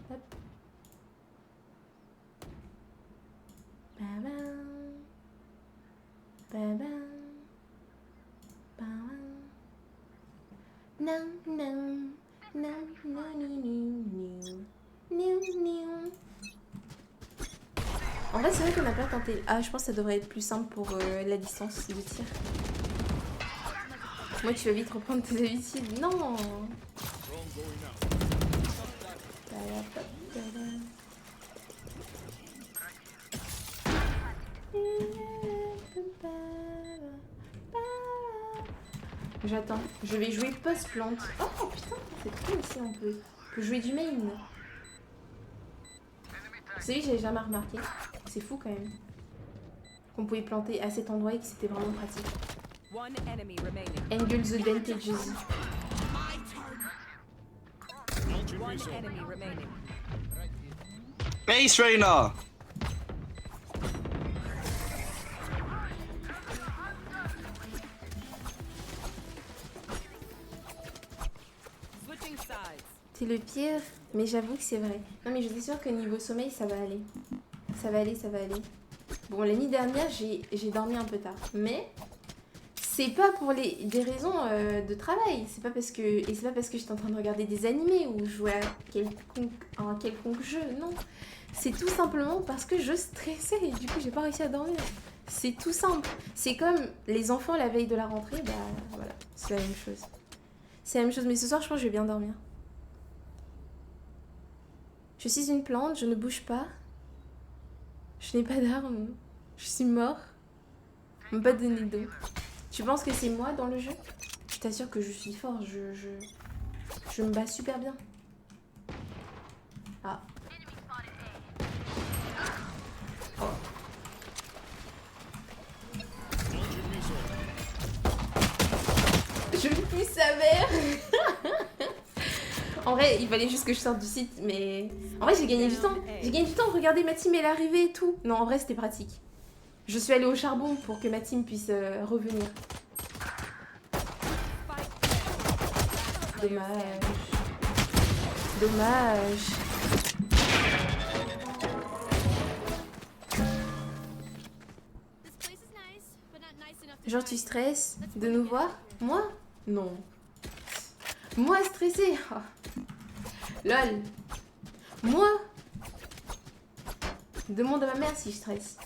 Hop. En vrai, c'est vrai qu'on n'a pas tenté. Ah, je pense que ça devrait être plus simple pour la distance de tir. Moi, tu vas vite reprendre tes habitudes. Non. J'attends. Je vais jouer post-plante. Oh putain, c'est cool aussi on peut jouer du main. Vous savez, j'avais jamais remarqué. C'est fou quand même. Qu'on pouvait planter à cet endroit et que c'était vraiment pratique. Angles advantages. Base Reyna! C'est le pire, mais j'avoue que c'est vrai. Non mais je suis sûre que niveau sommeil, ça va aller. Ça va aller. Bon, la nuit dernière, j'ai dormi un peu tard. Mais c'est pas pour des raisons de travail. C'est pas parce que j'étais en train de regarder des animés ou jouer à un quelconque jeu. Non. C'est tout simplement parce que je stressais et du coup, j'ai pas réussi à dormir. C'est tout simple. C'est comme les enfants la veille de la rentrée. Bah voilà, c'est la même chose. C'est la même chose, mais ce soir, je pense que je vais bien dormir. Je suis une plante, je ne bouge pas. Je n'ai pas d'armes. Je suis mort. On m'a pas donné d'eau. Tu penses que c'est moi dans le jeu? Je t'assure que je suis fort. Je me bats super bien. Ah. Oh. Je pue sa mère. En vrai, il fallait juste que je sorte du site, mais... En vrai, j'ai gagné du temps. J'ai gagné du temps. Regardez, ma team, elle est arrivée et tout. Non, en vrai, c'était pratique. Je suis allée au charbon pour que ma team puisse revenir. Dommage. Genre, tu stresses de nous voir? Moi? Non. Moi, stressé. Oh. Lol. Moi? Demande à ma mère si je stresse.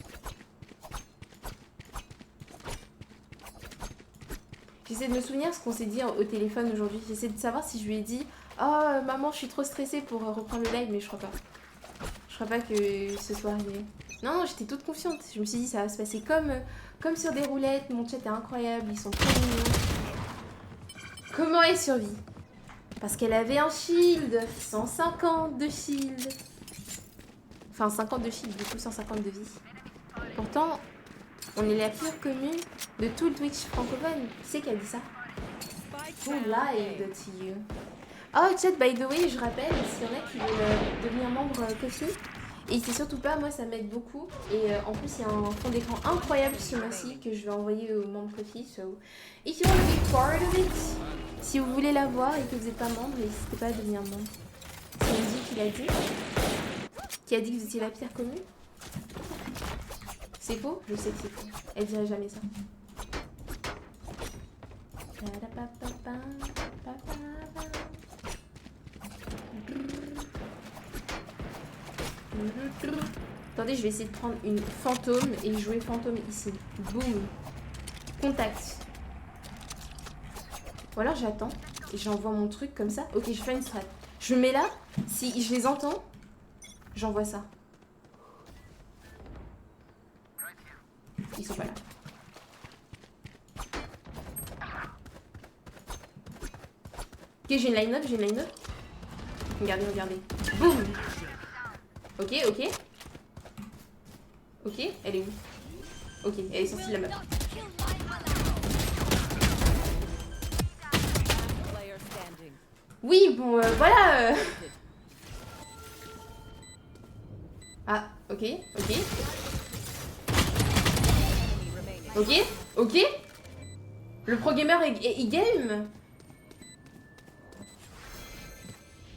J'essaie de me souvenir ce qu'on s'est dit au téléphone aujourd'hui. J'essaie de savoir si je lui ai dit « Oh, maman, je suis trop stressée pour reprendre le live. » Mais je crois pas. Je crois pas que ce soit arrivé. Non, j'étais toute confiante. Je me suis dit ça va se passer comme sur des roulettes. Mon chat est incroyable. Ils sont trop mignons. Comment elle survit? Parce qu'elle avait un shield. 150 de shield. Enfin, 50 de shield, du coup 150 de vie. Pourtant, on est la pire commune de tout le Twitch francophone. Qui c'est qui a dit ça? Who lied to you? Oh, chat, by the way, je rappelle, s'il y en a qui veulent devenir membre Ko-fi, Et c'est surtout pas, moi ça m'aide beaucoup. Et en plus il y a un fond d'écran incroyable ce mois-ci que je vais envoyer aux membres Kofi. So, if you want to be part of it, si vous voulez la voir et que vous n'êtes pas membre, n'hésitez pas à devenir membre. C'est Andy qui l'a dit. Qui a dit que vous étiez la pierre commune. C'est faux? Je sais que c'est faux. Elle dirait jamais ça. Attendez, je vais essayer de prendre une fantôme et jouer fantôme ici. Boum. Contact. Ou alors j'attends et j'envoie mon truc comme ça. Ok, je fais une strat. Je mets là. Si je les entends, j'envoie ça. Ils sont pas là. Ok, j'ai une line-up, Regardez, regardez. Boum. Ok. Ok, elle est où? Ok, elle est sortie de la map. Player standing. Oui, bon, voilà. Ah, ok. Le pro gamer il game.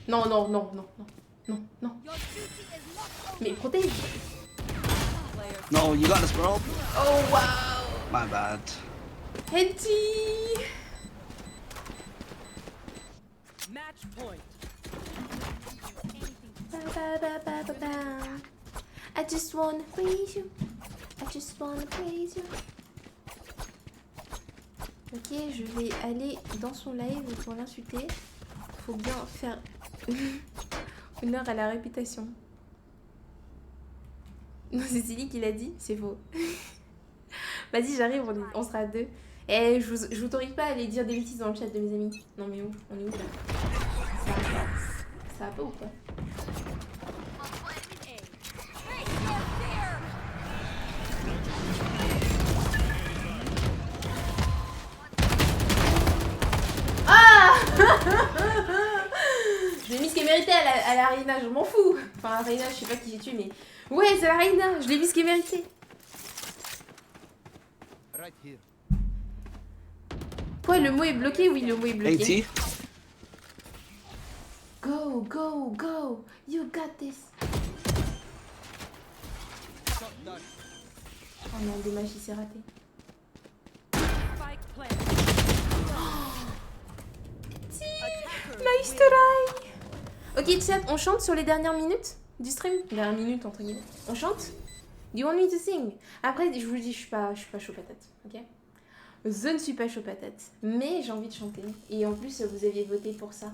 Non. Mais protège. No, you got this, bro. Oh wow. My bad. Henty. Match point. I just wanna praise you. Ok, je vais aller dans son live pour l'insulter. Faut bien faire honneur à la réputation. Non, c'est Silly qui l'a dit, c'est faux. Vas-y, j'arrive, on sera à deux. Eh, je vous autorise pas à aller dire des bêtises dans le chat de mes amis. Non mais où? On est où là? Ça va pas ou quoi? Je l'ai mis ce qu'elle méritait à la Reina, je m'en fous. Enfin, la Reina, je sais pas qui j'ai tué, mais... Ouais, c'est la Reina, je l'ai mis ce qu'elle méritait. Quoi, le mot est bloqué? Oui, le mot est bloqué. Go. You got this. Oh non, dommage, il s'est raté. Spike planted. Nice try. Ok, chat, on chante sur les dernières minutes du stream? Dernières minutes, entre guillemets. On chante? Do you want me to sing? Après, je vous le dis, je suis pas chaud patate, ok? Je ne suis pas chaud patate, mais j'ai envie de chanter. Et en plus, vous aviez voté pour ça.